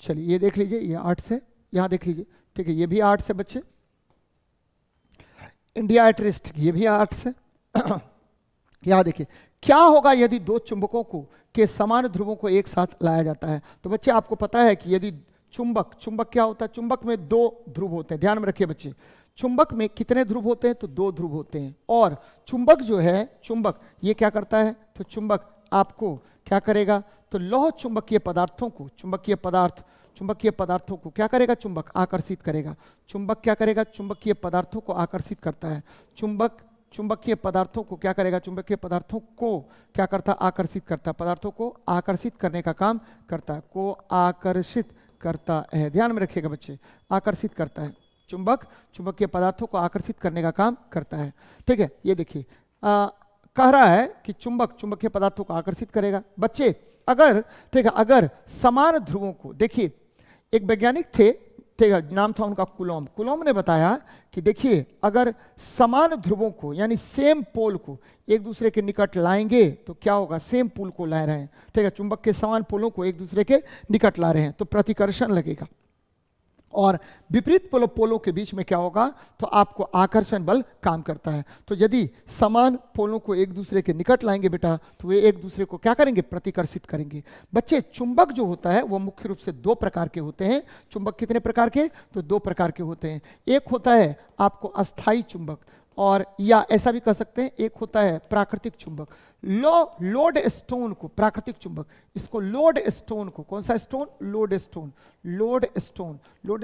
चलिए ये देख लीजिए, ये आर्ट्स है, यहाँ देख लीजिए, ठीक है। ये भी आर्ट्स है बच्चे। इंडिया एट रेस्ट, ये भी आर्ट्स है। यहां देखिए, क्या होगा यदि दो चुंबकों को के समान ध्रुवों को एक साथ लाया जाता है? तो बच्चे आपको पता है कि यदि चुंबक क्या होता है? चुंबक में दो ध्रुव होते हैं, ध्यान में रखिए बच्चे। चुंबक में कितने ध्रुव होते हैं? तो दो ध्रुव होते हैं। और चुंबक जो है, चुंबक ये क्या करता है? तो चुंबक आपको क्या करेगा? तो लौह चुंबकीय पदार्थों को, चुंबकीय पदार्थों को क्या करेगा? चुंबक आकर्षित करेगा। चुंबक क्या करेगा? चुंबकीय पदार्थों को आकर्षित करता है। चुंबकीय पदार्थों को क्या करेगा? चुंबकीय पदार्थों को क्या करता? आकर्षित करता है। पदार्थों को आकर्षित करने का काम करता है, को आकर्षित करता है। ध्यान में रखिएगा बच्चे, आकर्षित करता है। चुंबकीय पदार्थों को आकर्षित करने का काम करता है, ठीक है। ये देखिए कह रहा है कि चुंबकीय पदार्थों को आकर्षित करेगा बच्चे। अगर ठीक है, अगर समान ध्रुवों को, देखिए एक वैज्ञानिक थे, ठीक है, नाम था उनका कुलॉम ने बताया कि देखिए अगर समान ध्रुवों को यानी सेम पोल को एक दूसरे के निकट लाएंगे तो क्या होगा? सेम पोल को ला रहे हैं, ठीक है, चुंबक के समान पोलों को एक दूसरे के निकट ला रहे हैं तो प्रतिकर्षण लगेगा, और विपरीत पोलों के बीच में क्या होगा? तो आपको आकर्षण बल काम करता है। तो यदि समान पोलों को एक दूसरे के निकट लाएंगे बेटा तो वे एक दूसरे को क्या करेंगे? प्रतिकर्षित करेंगे। बच्चे चुंबक जो होता है वो मुख्य रूप से दो प्रकार के होते हैं। चुंबक कितने प्रकार के? तो दो प्रकार के होते हैं। एक होता है आपको अस्थाई चुंबक, और या ऐसा भी कह सकते हैं एक होता है प्राकृतिक चुंबक। लोड स्टोन को प्राकृतिक चुंबक, इसको लोड स्टोन को, कौन सा स्टोन? लोड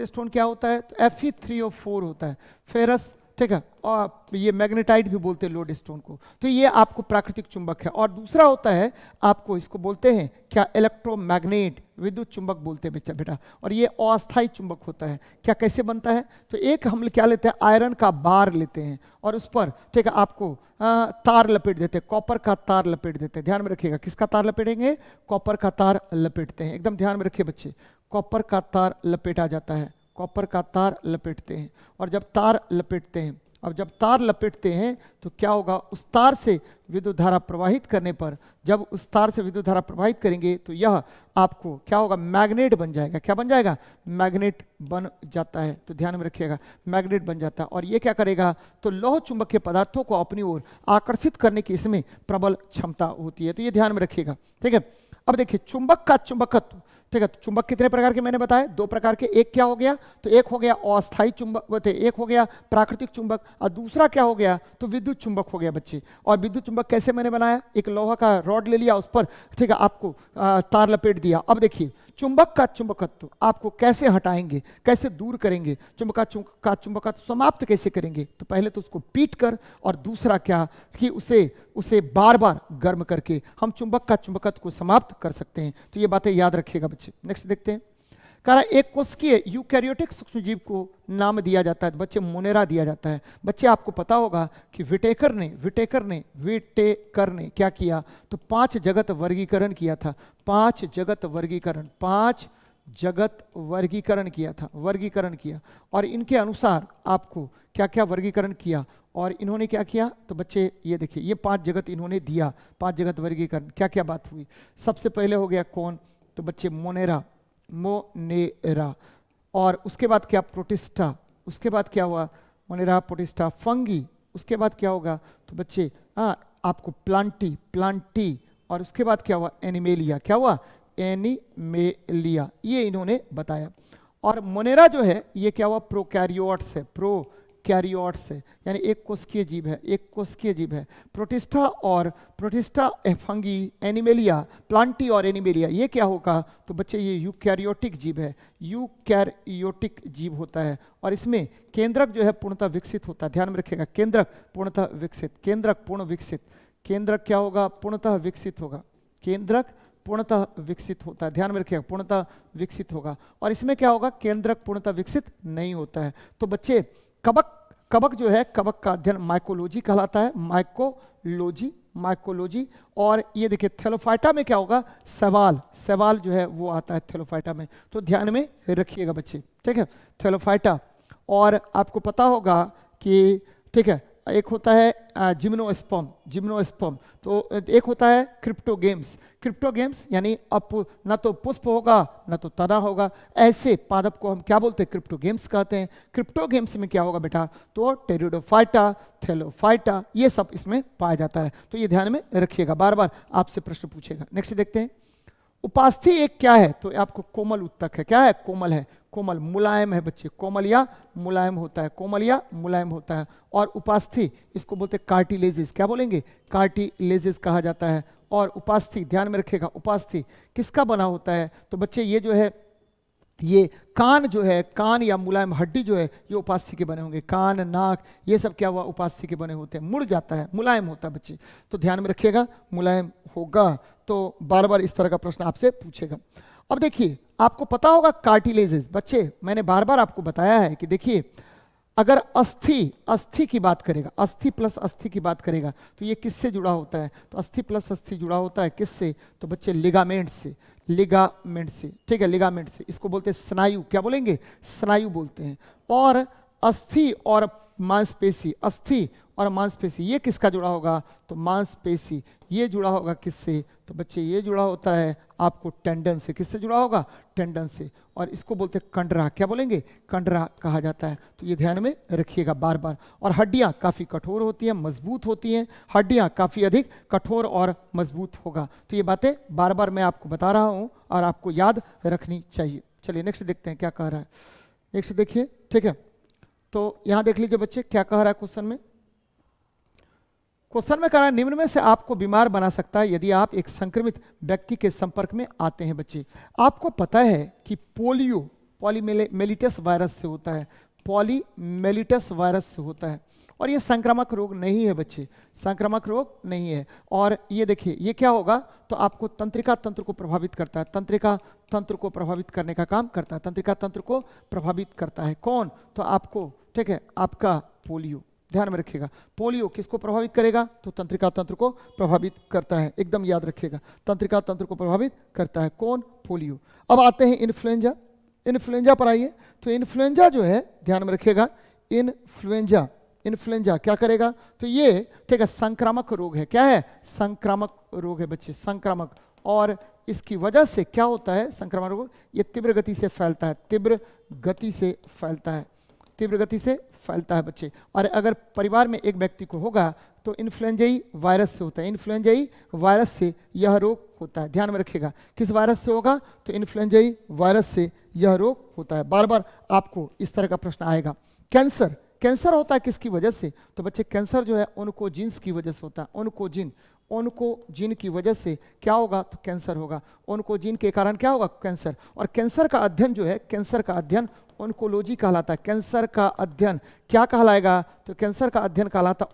स्टोन क्या होता है? तो Fe3O4 होता है, फेरस, ठीक है, और ये मैग्नेटाइट भी बोलते हैं लोड स्टोन को। तो ये आपको प्राकृतिक चुंबक है। और दूसरा होता है आपको, इसको बोलते हैं क्या? इलेक्ट्रोमैग्नेट, विद्युत चुंबक बोलते हैं बेटा। और ये अस्थायी चुंबक होता है। क्या कैसे बनता है? तो एक हम क्या लेते हैं? आयरन का बार लेते हैं और उस पर ठीक है आपको तार लपेट देते हैं, कॉपर का तार लपेट देते हैं। ध्यान में रखिएगा, किसका तार लपेटेंगे? कॉपर का तार लपेटते हैं। एकदम ध्यान में रखिए बच्चे, कॉपर का तार लपेटा जाता है, कॉपर का तार लपेटते हैं। और जब तार लपेटते हैं, अब जब तार लपेटते हैं तो क्या होगा? उस तार से विद्युत धारा प्रवाहित करने पर, जब उस तार से विद्युत धारा प्रवाहित करेंगे तो यह आपको क्या होगा? मैग्नेट बन जाएगा। क्या बन जाएगा? मैग्नेट बन जाता है। तो ध्यान में रखिएगा, मैग्नेट बन जाता है। और ये क्या करेगा? तो लौह चुंबकीय पदार्थों को अपनी ओर आकर्षित करने की इसमें प्रबल क्षमता होती है। तो ये ध्यान में रखिएगा, ठीक है। अब देखिए चुंबक का चुंबकत्व, ठीक है। चुंबक कितने प्रकार के मैंने बताया? दो प्रकार के। एक क्या हो गया? तो एक हो गया अस्थायी चुंबक, एक हो गया प्राकृतिक चुंबक, और दूसरा क्या हो गया? तो विद्युत चुंबक हो गया बच्चे। और विद्युत चुंबक कैसे मैंने बनाया? एक लोहा का रॉड ले लिया, उस पर ठीक है आपको तार लपेट दिया। अब देखिए चुंबक का चुंबकत्व आपको कैसे हटाएंगे, कैसे दूर करेंगे, चुंबक का चुंबकत्व समाप्त कैसे करेंगे? तो पहले तो उसको पीट कर, और दूसरा क्या कि उसे बार बार गर्म करके हम चुंबक का चुंबकत्व को समाप्त कर सकते हैं। तो ये बातें याद रखिएगा बच्चे। नेक्स्ट देखते हैं, कह रहा है एक कोशिकीय यूकैरियोटिक सूक्ष्मजीव को नाम दिया जाता है बच्चे मोनेरा दिया जाता है। बच्चे आपको पता होगा कि विटेकर ने क्या किया, तो 5 जगत वर्गीकरण किया था। 5 जगत वर्गीकरण किया और इनके अनुसार आपको क्या क्या वर्गीकरण किया और इन्होंने क्या किया, तो बच्चे ये देखिए ये 5 जगत इन्होंने दिया, 5 जगत वर्गीकरण क्या क्या बात हुई। सबसे पहले हो गया कौन, तो बच्चे मोनेरा, और उसके बाद क्या प्रोटिस्टा, उसके बाद क्या हुआ मोनेरा प्रोटिस्टा, फंगी, उसके बाद क्या होगा तो बच्चे आपको प्लांटी और उसके बाद क्या हुआ एनिमेलिया, क्या हुआ एनिमेलिया, ये इन्होंने बताया। और मोनेरा जो है ये क्या हुआ प्रोकैरियोट्स है, यानी एक कोशिकीय जीव है। प्रोटिस्टा फंगी, एनिमेलिया, प्लांटी और एनिमेलिया ये क्या होगा, तो बच्चे ये यूकैरियोटिक जीव होता है और इसमें केंद्रक जो है पूर्णतः विकसित होता है। ध्यान में रखिएगा, केंद्रक क्या होगा, पूर्णतः विकसित होता है। ध्यान में रखिएगा, पूर्णतः विकसित होगा। और इसमें क्या होगा, केंद्रक पूर्णतः विकसित नहीं होता है। तो बच्चे कवक जो है, कवक का अध्ययन माइकोलॉजी कहलाता है, माइकोलॉजी। और ये देखिए थैलोफाइटा में क्या होगा, सवाल जो है वो आता है थैलोफाइटा में, तो ध्यान में रखिएगा बच्चे, ठीक है थैलोफाइटा। और आपको पता होगा कि ठीक है एक होता है जिम्नोस्पर्म, तो एक होता है क्रिप्टोगेम्स यानी ना तो पुष्प होगा ना तो तना होगा, ऐसे पादप को हम क्या बोलते हैं, क्रिप्टोगेम्स कहते हैं। क्रिप्टोगेम्स में क्या होगा बेटा, तो टेरिडोफाइटा, थैलोफाइटा ये सब इसमें पाया जाता है। तो ये ध्यान में रखिएगा, बार बार आपसे प्रश्न पूछेगा। नेक्स्ट देखते हैं, उपास्थि एक क्या है, तो आपको कोमल उत्तक है, क्या है कोमल मुलायम है बच्चे, कोमल या मुलायम होता है। और उपास्थि इसको बोलते हैं कार्टिलेजिस, क्या बोलेंगे कार्टिलेजिस कहा जाता है। और उपास्थि ध्यान में रखिएगा, उपास्थि किसका बना होता है, तो बच्चे ये जो है ये कान या मुलायम हड्डी जो है ये उपास्थि के बने होंगे, कान नाक ये सब क्या हुआ उपास्थि के बने होते हैं, मुड़ जाता है मुलायम होता है बच्चे, तो ध्यान में रखिएगा मुलायम होगा। तो बार बार इस तरह का प्रश्न आपसे पूछेगा। अब देखिए आपको पता होगा कार्टिलेजेस, बच्चे मैंने बार बार आपको बताया है कि देखिए अगर अस्थि की बात करेगा, अस्थि प्लस अस्थि की बात करेगा तो ये किससे जुड़ा होता है, तो अस्थि प्लस अस्थि जुड़ा होता है किससे, तो बच्चे लिगामेंट से, ठीक है लिगामेंट से। इसको बोलते हैं स्नायु, क्या बोलेंगे स्नायु बोलते हैं। और अस्थि और मांसपेशी ये किसका जुड़ा होगा, तो मांसपेशी ये जुड़ा होगा किससे, तो बच्चे ये जुड़ा होता है आपको टेंडन से, किससे जुड़ा होगा टेंडन से। और इसको बोलते हैं कंडरा, क्या बोलेंगे कंडरा कहा जाता है। तो ये ध्यान में रखिएगा बार बार। और हड्डियां काफ़ी कठोर होती हैं, मजबूत होती हैं, हड्डियां काफ़ी अधिक कठोर और मजबूत होगा। तो ये बातें बार बार मैं आपको बता रहा हूँ और आपको याद रखनी चाहिए। चलिए नेक्स्ट देखते हैं क्या कह रहा है, नेक्स्ट देखिए, ठीक है। तो यहाँ देख लीजिए बच्चे क्या कह रहा है क्वेश्चन में कह रहा है निम्न में से आपको बीमार बना सकता है यदि आप एक संक्रमित व्यक्ति के संपर्क में आते हैं। बच्चे आपको पता है कि पोलियो पॉलीमेलिटस वायरस से होता है, और ये संक्रामक रोग नहीं है बच्चे, संक्रामक रोग नहीं है। और ये देखिए ये क्या होगा, तो आपको तंत्रिका तंत्र को प्रभावित करता है, तंत्रिका तंत्र को प्रभावित करने का काम करता है, तंत्रिका तंत्र को प्रभावित करता है कौन, तो आपको ठीक है आपका पोलियो। ध्यान में रखिएगा पोलियो किसको प्रभावित करेगा, तो तंत्रिका तंत्र को प्रभावित करता है, एकदम याद रखिएगा तंत्रिका तंत्र को प्रभावित करता है कौन, पोलियो। अब आते हैं इन्फ्लुएंजा पर आइए। तो इन्फ्लुएंजा जो है ध्यान में रखिएगा, इन्फ्लुएंजा क्या करेगा, तो ये ठीक है संक्रामक रोग है, क्या है संक्रामक रोग है बच्चे, संक्रामक। और इसकी वजह से क्या होता है संक्रामक रोग, ये तीव्र गति से फैलता है बच्चे। और अगर परिवार में एक व्यक्ति को होगा तो इन्फ्लुएंजाई वायरस से होता है, इन्फ्लुएंजाई वायरस से यह रोग होता है। ध्यान में रखिएगा किस वायरस से होगा, तो इन्फ्लुएंजाई वायरस से यह रोग होता है। बार बार आपको इस तरह का प्रश्न आएगा। कैंसर होता है किसकी वजह से, तो बच्चे कैंसर जो है ओन्कोजीन्स की वजह से होता है, ओन्कोजीन की वजह से क्या होगा, तो कैंसर होगा, ओन्कोजीन के कारण क्या होगा कैंसर। और कैंसर का अध्ययन जो है, कैंसर का अध्ययन ओन्कोलॉजी कहलाता है। कैंसर का अध्ययन क्या कहलाएगा, तो कैंसर का अध्ययन कहलाता है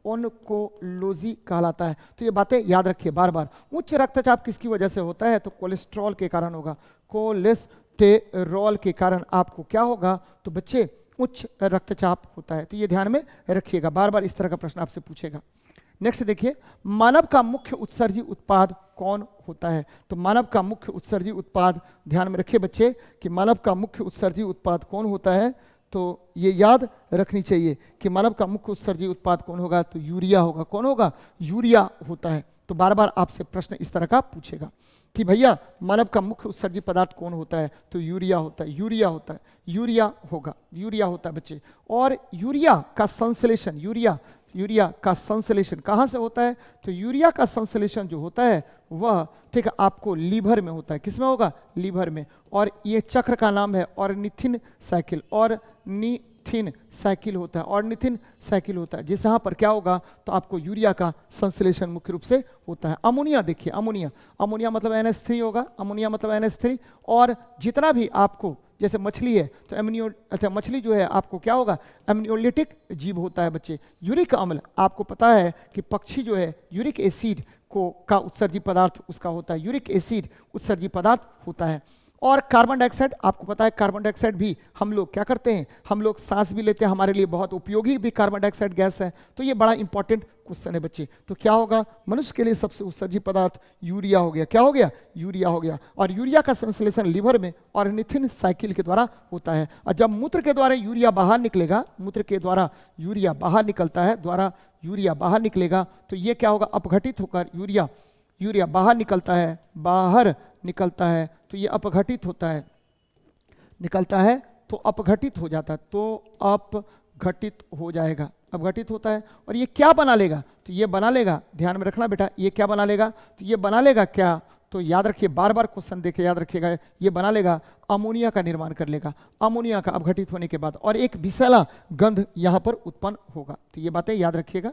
ओन्कोलॉजी कहलाता है। तो ये बातें याद रखिए बार बार। उच्च रक्तचाप किसकी वजह से होता है, तो कोलेस्ट्रॉल के कारण होगा, कोलेस्ट्रॉल कोलेस्टेरॉल के कारण आपको क्या होगा, तो बच्चे उच्च रक्तचाप होता है। तो ये ध्यान में रखिएगा, बार बार इस तरह का प्रश्न आपसे पूछेगा। नेक्स्ट देखिए, मानव का मुख्य उत्सर्जी उत्पाद कौन होता है? तो मानव का मुख्य उत्सर्जी उत्पाद, ध्यान में रखिए बच्चे कि मानव का मुख्य उत्सर्जी उत्पाद कौन होता है। तो ये याद रखनी चाहिए कि मानव का मुख्य उत्सर्जी उत्पाद कौन होगा, तो यूरिया होगा। कौन होगा? यूरिया होता है। तो बार बार आपसे प्रश्न इस तरह का पूछेगा कि भैया मानव का मुख्य उत्सर्जी पदार्थ कौन होता है, तो यूरिया होता है, यूरिया होता है, यूरिया होगा, यूरिया होता है बच्चे। और यूरिया का संश्लेषण, यूरिया का संश्लेषण कहाँ से होता है? तो यूरिया का संश्लेषण जो होता है वह, ठीक है, आपको लीवर में होता है। किसमें होगा? लीवर में। और ये चक्र का नाम है ऑर्निथिन साइकिल, ऑर्निथिन साइकिल होता है, ऑर्निथिन साइकिल होता है, जिस यहाँ पर क्या होगा, तो आपको यूरिया का संश्लेषण मुख्य रूप से होता है। अमोनिया देखिए, अमोनिया मतलब NH3 होगा, अमोनिया मतलब NH3। और जितना भी आपको, जैसे मछली है तो मछली जो है आपको क्या होगा, एमनियोलिटिक जीव होता है बच्चे। यूरिक अम्ल, आपको पता है कि पक्षी जो है यूरिक एसिड का उत्सर्जी पदार्थ उसका होता है, यूरिक एसिड उत्सर्जी पदार्थ होता है। और कार्बन डाइऑक्साइड, आपको पता है कार्बन डाइऑक्साइड भी हम लोग क्या करते हैं, हम लोग सांस भी लेते हैं, हमारे लिए बहुत उपयोगी भी कार्बन डाइऑक्साइड गैस है। तो ये बड़ा इंपॉर्टेंट क्वेश्चन है बच्चे। तो क्या होगा, मनुष्य के लिए सबसे उत्सर्जी पदार्थ यूरिया हो गया। क्या हो गया? यूरिया हो गया। और यूरिया का संश्लेषण लीवर में ऑर्निथिन साइकिल के द्वारा होता है। और जब मूत्र के द्वारा यूरिया बाहर निकलेगा, मूत्र के द्वारा यूरिया बाहर निकलता है, यूरिया बाहर निकलेगा, तो ये क्या होगा, अपघटित होकर यूरिया बाहर निकलता है, तो ये अपघटित होता है, निकलता है तो अपघटित हो जाता है, तो अपघटित हो जाएगा, अपघटित होता है। और ये क्या बना लेगा, तो ये बना लेगा, ध्यान में रखना बेटा, ये क्या बना लेगा, तो ये बना लेगा क्या, तो याद रखिए, बार बार क्वेश्चन देखे याद रखिएगा, ये बना लेगा अमोनिया का निर्माण कर लेगा, अमोनिया का अपघटित होने के बाद, और एक विषैला गंध यहाँ पर उत्पन्न होगा। तो ये बातें याद रखिएगा।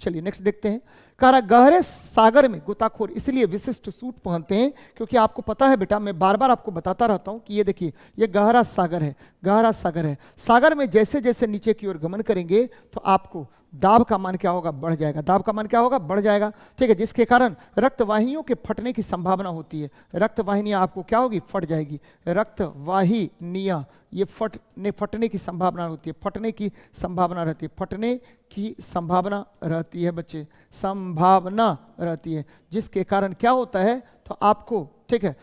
चलिए नेक्स्ट देखते हैं। कह रहा गहरे सागर में गोताखोर इसलिए विशिष्ट सूट पहनते हैं क्योंकि आपको पता है बेटा, मैं बार बार आपको बताता रहता हूं कि ये देखिए, ये गहरा सागर है, गहरा सागर है। सागर में जैसे जैसे नीचे की ओर गमन करेंगे तो आपको दाब का मान क्या होगा, बढ़ जाएगा, दाब का मान क्या होगा, बढ़ जाएगा, ठीक है, जिसके कारण रक्तवाहिनियों के फटने की संभावना होती है। रक्तवाहिनियां आपको क्या होगी, फट जाएगी, रक्तवाहिनियां ये फटने की संभावना होती है, फटने की संभावना रहती है, फटने की संभावना रहती है बच्चे, संभावना रहती है, जिसके कारण क्या होता है, तो आपको, ठीक है,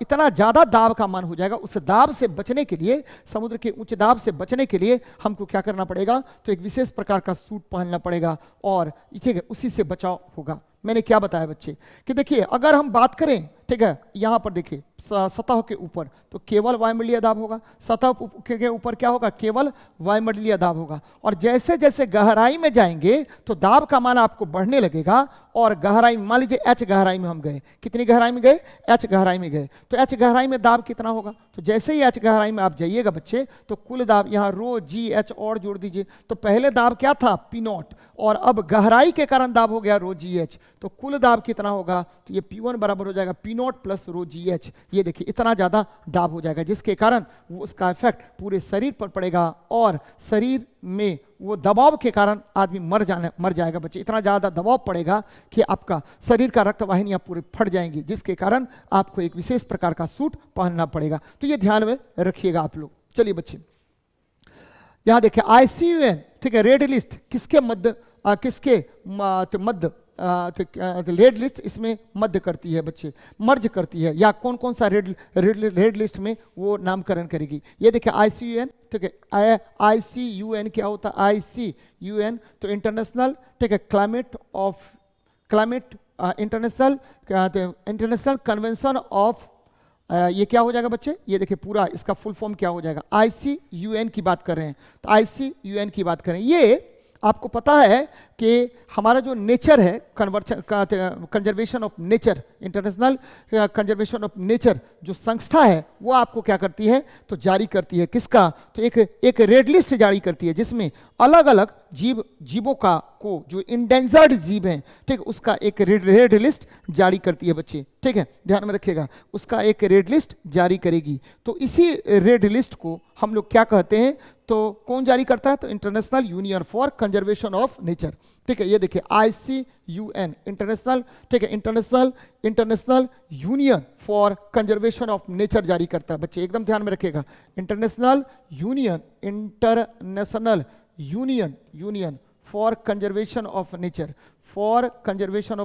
इतना ज्यादा दाब का मान हो जाएगा। उस दाब से बचने के लिए, समुद्र के उच्च दाब से बचने के लिए हमको क्या करना पड़ेगा, तो एक विशेष प्रकार का सूट पहनना पड़ेगा, और ठीक है, उसी से बचाव होगा। मैंने क्या बताया बच्चे कि देखिए, अगर हम बात करें, ठीक है, यहां पर देखिए सतह के ऊपर तो केवल वायुमंडलीय दाब होगा, सतह के ऊपर क्या होगा, केवल वायुमंडलीय दाब होगा। और जैसे जैसे गहराई में जाएंगे तो दाब का मान आपको बढ़ने लगेगा, और गहराई, मान लीजिए H गहराई में हम गए, कितनी गहराई में गए, H गहराई में गए, तो H गहराई में दाब कितना होगा, तो जैसे ही H गहराई में आप जाइएगा बच्चे, तो कुल दाब यहाँ रो जी एच और जोड़ दीजिए, तो पहले दाब क्या था, P0, और अब गहराई के कारण दाब हो गया रो जी एच, तो कुल दाब कितना होगा, तो ये P1 बराबर हो जाएगा P0 प्लस रो जी एच। ये देखिए इतना ज्यादा दाब हो जाएगा, जिसके कारण वो उसका इफेक्ट पूरे शरीर पर पड़ेगा, और शरीर में वो दबाव के कारण आदमी मर जाएगा बच्चे। इतना ज्यादा दबाव पड़ेगा कि आपका शरीर का रक्तवाहिनियां पूरे फट जाएंगी, जिसके कारण आपको एक विशेष प्रकार का सूट पहनना पड़ेगा। तो ये ध्यान में रखिएगा आप लोग। चलिए बच्चे, यहां देखिए IUCN, ठीक है, रेड लिस्ट किसके मध्य, रेड लिस्ट इसमें मध्य करती है बच्चे, मर्ज करती है, या कौन कौन सा रेड लिस्ट में वो नामकरण करेगी। ये देखिए IUCN, ठीक है, IUCN क्या होता है, IUCN तो इंटरनेशनल, ठीक है, इंटरनेशनल कन्वेंशन ऑफ, ये क्या हो जाएगा बच्चे, ये देखिए पूरा इसका फुल फॉर्म क्या हो जाएगा, IUCN की बात कर रहे हैं, तो IUCN की बात करें। ये आपको पता है कि हमारा जो नेचर है, conservation of nature, international conservation of nature जो संस्था है, वो आपको क्या करती है, तो जारी करती है, किसका, तो एक रेड लिस्ट जारी करती है, जिसमें अलग अलग जीवों का को, जो इंडेंजर्ड जीव हैं, ठीक, उसका एक रेड लिस्ट जारी करती है बच्चे, ठीक है, ध्यान में रखिएगा, उसका एक रेड लिस्ट जारी करेगी। तो इसी रेड लिस्ट को हम लोग क्या कहते हैं, तो कौन जारी करता है, तो international union for conservation of nature, ठीक है, ये देखिए ICUN, इंटरनेशनल, ठीक है, international union for conservation of nature जारी करता है बच्चे, एकदम ध्यान में रखिएगा, international union for conservation of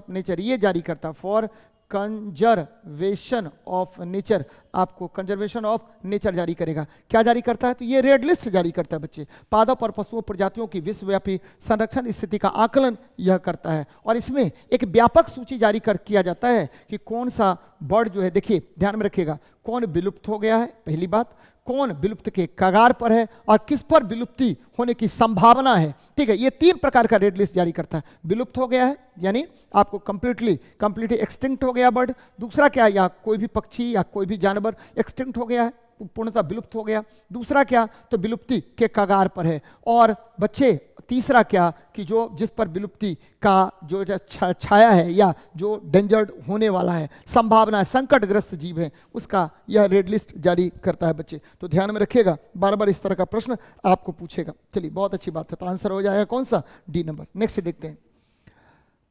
nature, ये जारी करता है, फॉर कंजर्वेशन ऑफ नेचर, आपको कंजर्वेशन ऑफ नेचर जारी करेगा। क्या जारी करता है, तो ये रेड लिस्ट जारी करता है बच्चे, पादप और पशुओं प्रजातियों की विश्वव्यापी संरक्षण स्थिति का आकलन यह करता है, और इसमें एक व्यापक सूची जारी किया जाता है कि कौन सा बर्ड जो है, देखिए ध्यान में रखिएगा, कौन विलुप्त हो गया है, पहली बात, कौन विलुप्त के कगार पर है, और किस पर विलुप्ति होने की संभावना है, ठीक है, ये 3 प्रकार का रेड लिस्ट जारी करता है। विलुप्त हो गया है यानी आपको कंप्लीटली एक्सटिंक्ट हो गया बर्ड, दूसरा क्या, या कोई भी पक्षी या कोई भी जानवर एक्सटिंक्ट हो गया है, पूर्णतः विलुप्त हो गया, दूसरा क्या, तो विलुप्ति के कगार पर है, और बच्चे तीसरा क्या, कि जो जिस पर विलुप्ति का जो छाया है या जो डेंजर्ड होने वाला है, संभावना है, संकटग्रस्त जीव है, उसका यह रेड लिस्ट जारी करता है बच्चे। तो ध्यान में रखिएगा, बार बार इस तरह का प्रश्न आपको पूछेगा। चलिए बहुत अच्छी बात है, तो आंसर हो जाएगा कौन सा, डी नंबर। नेक्स्ट देखते हैं,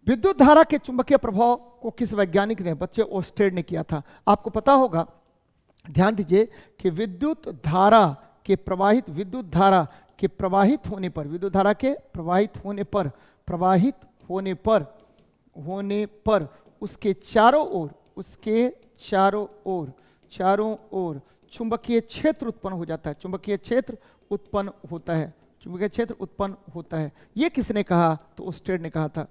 विद्युत धारा के चुंबकीय प्रभाव को किस वैज्ञानिक ने, बच्चे ओस्टेड ने किया था। आपको पता होगा, ध्यान दीजिए कि विद्युत धारा के प्रवाहित होने पर उसके चारों ओर चुंबकीय क्षेत्र उत्पन्न हो जाता है, चुंबकीय क्षेत्र उत्पन्न होता है। ये किसने कहा, तो ओस्टेड ने कहा था,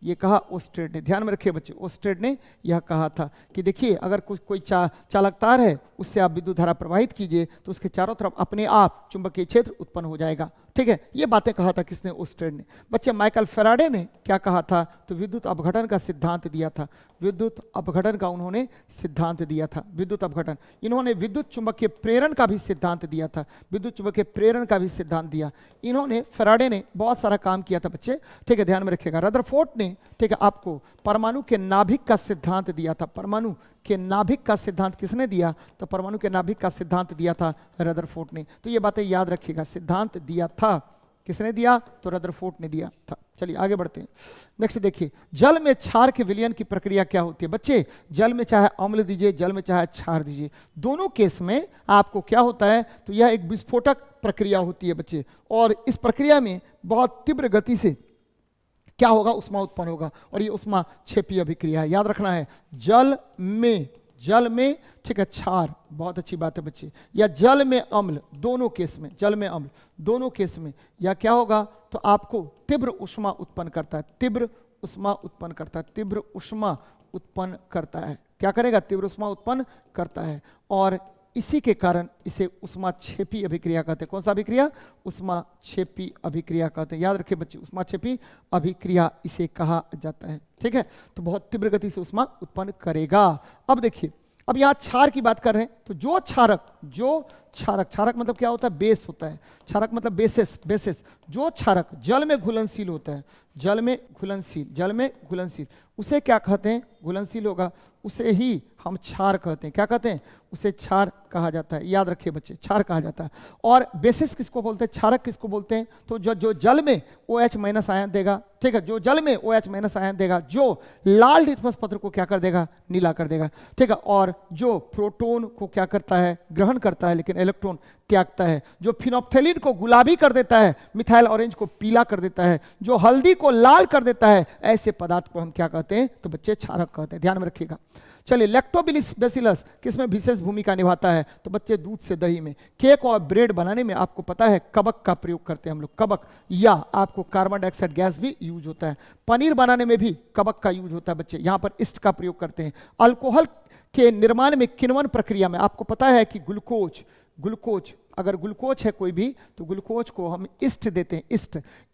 ये कहा ओस्टेड ने, ध्यान में रखिए बच्चे, ओस्टेड ने यह कहा था कि देखिए अगर कोई चालक तार है, उससे आप विद्युत धारा प्रवाहित कीजिए तो उसके चारों तरफ अपने आप चुंबकीय क्षेत्र उत्पन्न हो जाएगा, ठीक है, ये बातें कहा था किसने, ओस्टेड ने। बच्चे माइकल फैराडे ने क्या कहा था, तो विद्युत अपघटन का सिद्धांत दिया था, विद्युत अपघटन का उन्होंने सिद्धांत दिया था, विद्युत अपघटन। इन्होंने विद्युत चुंबकीय प्रेरण का भी सिद्धांत दिया था, विद्युत चुंबकीय प्रेरण का भी सिद्धांत दिया इन्होंने, फैराडे ने बहुत सारा काम किया था बच्चे, ठीक है, ध्यान में रखिएगा। रदरफोर्ड ने, ठीक है, आपको परमाणु के नाभिक का सिद्धांत दिया था, परमाणु के नाभिक का सिद्धांत किसने दिया, तो परमाणु के नाभिक का सिद्धांत दिया था रदरफोर्ड ने। तो ये बातें याद रखिएगा, सिद्धांत दिया था, किसने दिया, तो रदरफोर्ड ने दिया था। चलिए आगे बढ़ते हैं, नेक्स्ट देखिए, जल में क्षार के विलयन की प्रक्रिया क्या होती है। बच्चे जल में चाहे अम्ल दीजिए, जल में चाहे क्षार दीजिए, दोनों केस में आपको क्या होता है, तो यह एक विस्फोटक प्रक्रिया होती है बच्चे, और इस प्रक्रिया में बहुत तीव्र गति से क्या होगा, उष्मा उत्पन्न होगा, और ये उष्मा क्षेपीय अभिक्रिया है, याद रखना है। जल में ठीक है क्षार, बहुत अच्छी बात है बच्चे, या जल में अम्ल, दोनों केस में, जल में अम्ल दोनों केस में, या क्या होगा, तो आपको तीव्र उष्मा उत्पन्न करता है, तीव्र उष्मा उत्पन्न करता है, क्या करेगा, तीव्र उष्मा उत्पन्न करता है, और इसी के कारण इसे उष्माक्षेपी अभिक्रिया कहते हैं। कौन सा अभिक्रिया, उष्माक्षेपी अभिक्रिया कहते हैं, याद रखिए बच्चे, उष्माक्षेपी अभिक्रिया इसे कहा जाता है, ठीक है। तो बहुत तीव्र गति से उष्मा उत्पन्न करेगा। अब देखिए, अब यहाँ क्षार की बात कर रहे हैं, तो जो क्षारक मतलब क्या होता है, बेस होता है, क्षारक मतलब बेसिस, जो क्षारक जल में घुलनशील होता है, जल में घुलनशील, उसे क्या कहते हैं, घुलनशील होगा, उसे ही हम क्षार कहते हैं। क्या कहते हैं, उसे क्षार कहा जाता है, याद रखिए बच्चे, क्षार कहा जाता है। और बेसिस किसको बोलते हैं, क्षारक किसको बोलते हैं, तो जो जल में OH माइनस आयन देगा, ठीक है, जो जल में OH माइनस आयन देगा, जो लाल लिटमस पत्र को क्या कर देगा, नीला कर देगा, ठीक है, और जो प्रोटॉन को क्या करता है, ग्रहण करता है, लेकिन इलेक्ट्रॉन त्यागता है, जो फिनोप्थेलिन को गुलाबी कर देता है, मिथाइल ऑरेंज को पीला कर देता है, जो हल्दी को लाल कर देता है, ऐसे पदार्थ को हम क्या कहते हैं, तो बच्चे क्षारक कहते हैं, ध्यान में रखिएगा। चलिए, लैक्टोबैसिलस किसमें विशेष भूमिका निभाता है, तो बच्चे दूध से दही में। केक और ब्रेड बनाने में आपको पता है कवक का प्रयोग करते हैं हम लोग, कवक, या आपको कार्बन डाइऑक्साइड गैस भी यूज होता है। पनीर बनाने में भी कवक का यूज होता है बच्चे, यहाँ पर ईस्ट का प्रयोग करते हैं। अल्कोहल के निर्माण में किण्वन प्रक्रिया में आपको पता है कि ग्लूकोज, अगर ग्लूकोज है कोई भी, तो ग्लूकोज को हम ईस्ट देते हैं,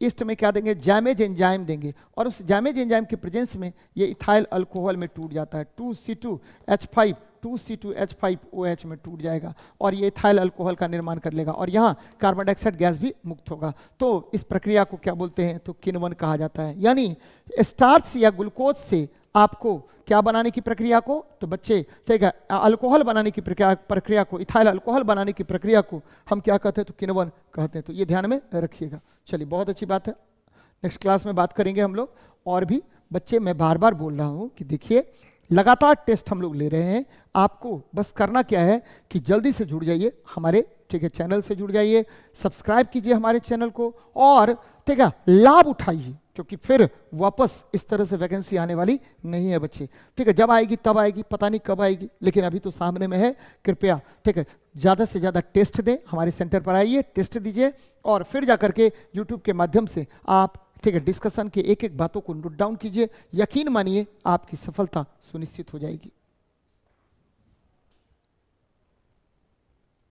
ईस्ट में क्या देंगे, जैमेज एंजाइम देंगे, और उस जैमेज एंजाइम के प्रेजेंस में ये इथाइल अल्कोहल में टूट जाता है, 2C2H5 2C2H5OH में टूट जाएगा और ये इथाइल अल्कोहल का निर्माण कर लेगा और यहाँ कार्बन डाइऑक्साइड गैस भी मुक्त होगा। तो इस प्रक्रिया को क्या बोलते हैं? तो किण्वन कहा जाता है। यानी स्टार्च या ग्लूकोज से आपको क्या बनाने की प्रक्रिया को, तो बच्चे ठीक है, अल्कोहल बनाने की प्रक्रिया को, इथाइल अल्कोहल बनाने की प्रक्रिया को हम क्या कहते हैं? तो किण्वन कहते हैं। तो ये ध्यान में रखिएगा। चलिए, बहुत अच्छी बात है। नेक्स्ट क्लास में बात करेंगे हम लोग और भी। बच्चे, मैं बार बार बोल रहा हूं कि देखिए, लगातार टेस्ट हम लोग ले रहे हैं। आपको बस करना क्या है कि जल्दी से जुड़ जाइए हमारे ठीक है चैनल से जुड़ जाइए, सब्सक्राइब कीजिए हमारे चैनल को और ठीक है लाभ उठाइए, क्योंकि फिर वापस इस तरह से वैकेंसी आने वाली नहीं है बच्चे। ठीक है, जब आएगी तब आएगी, पता नहीं कब आएगी, लेकिन अभी तो सामने में है। कृपया ठीक है ज़्यादा से ज़्यादा टेस्ट दें, हमारे सेंटर पर आइए, टेस्ट दीजिए और फिर जाकर के यूट्यूब के माध्यम से आप ठीक है डिस्कशन के एक एक बातों को नोट डाउन कीजिए। यकीन मानिए आपकी सफलता सुनिश्चित हो जाएगी।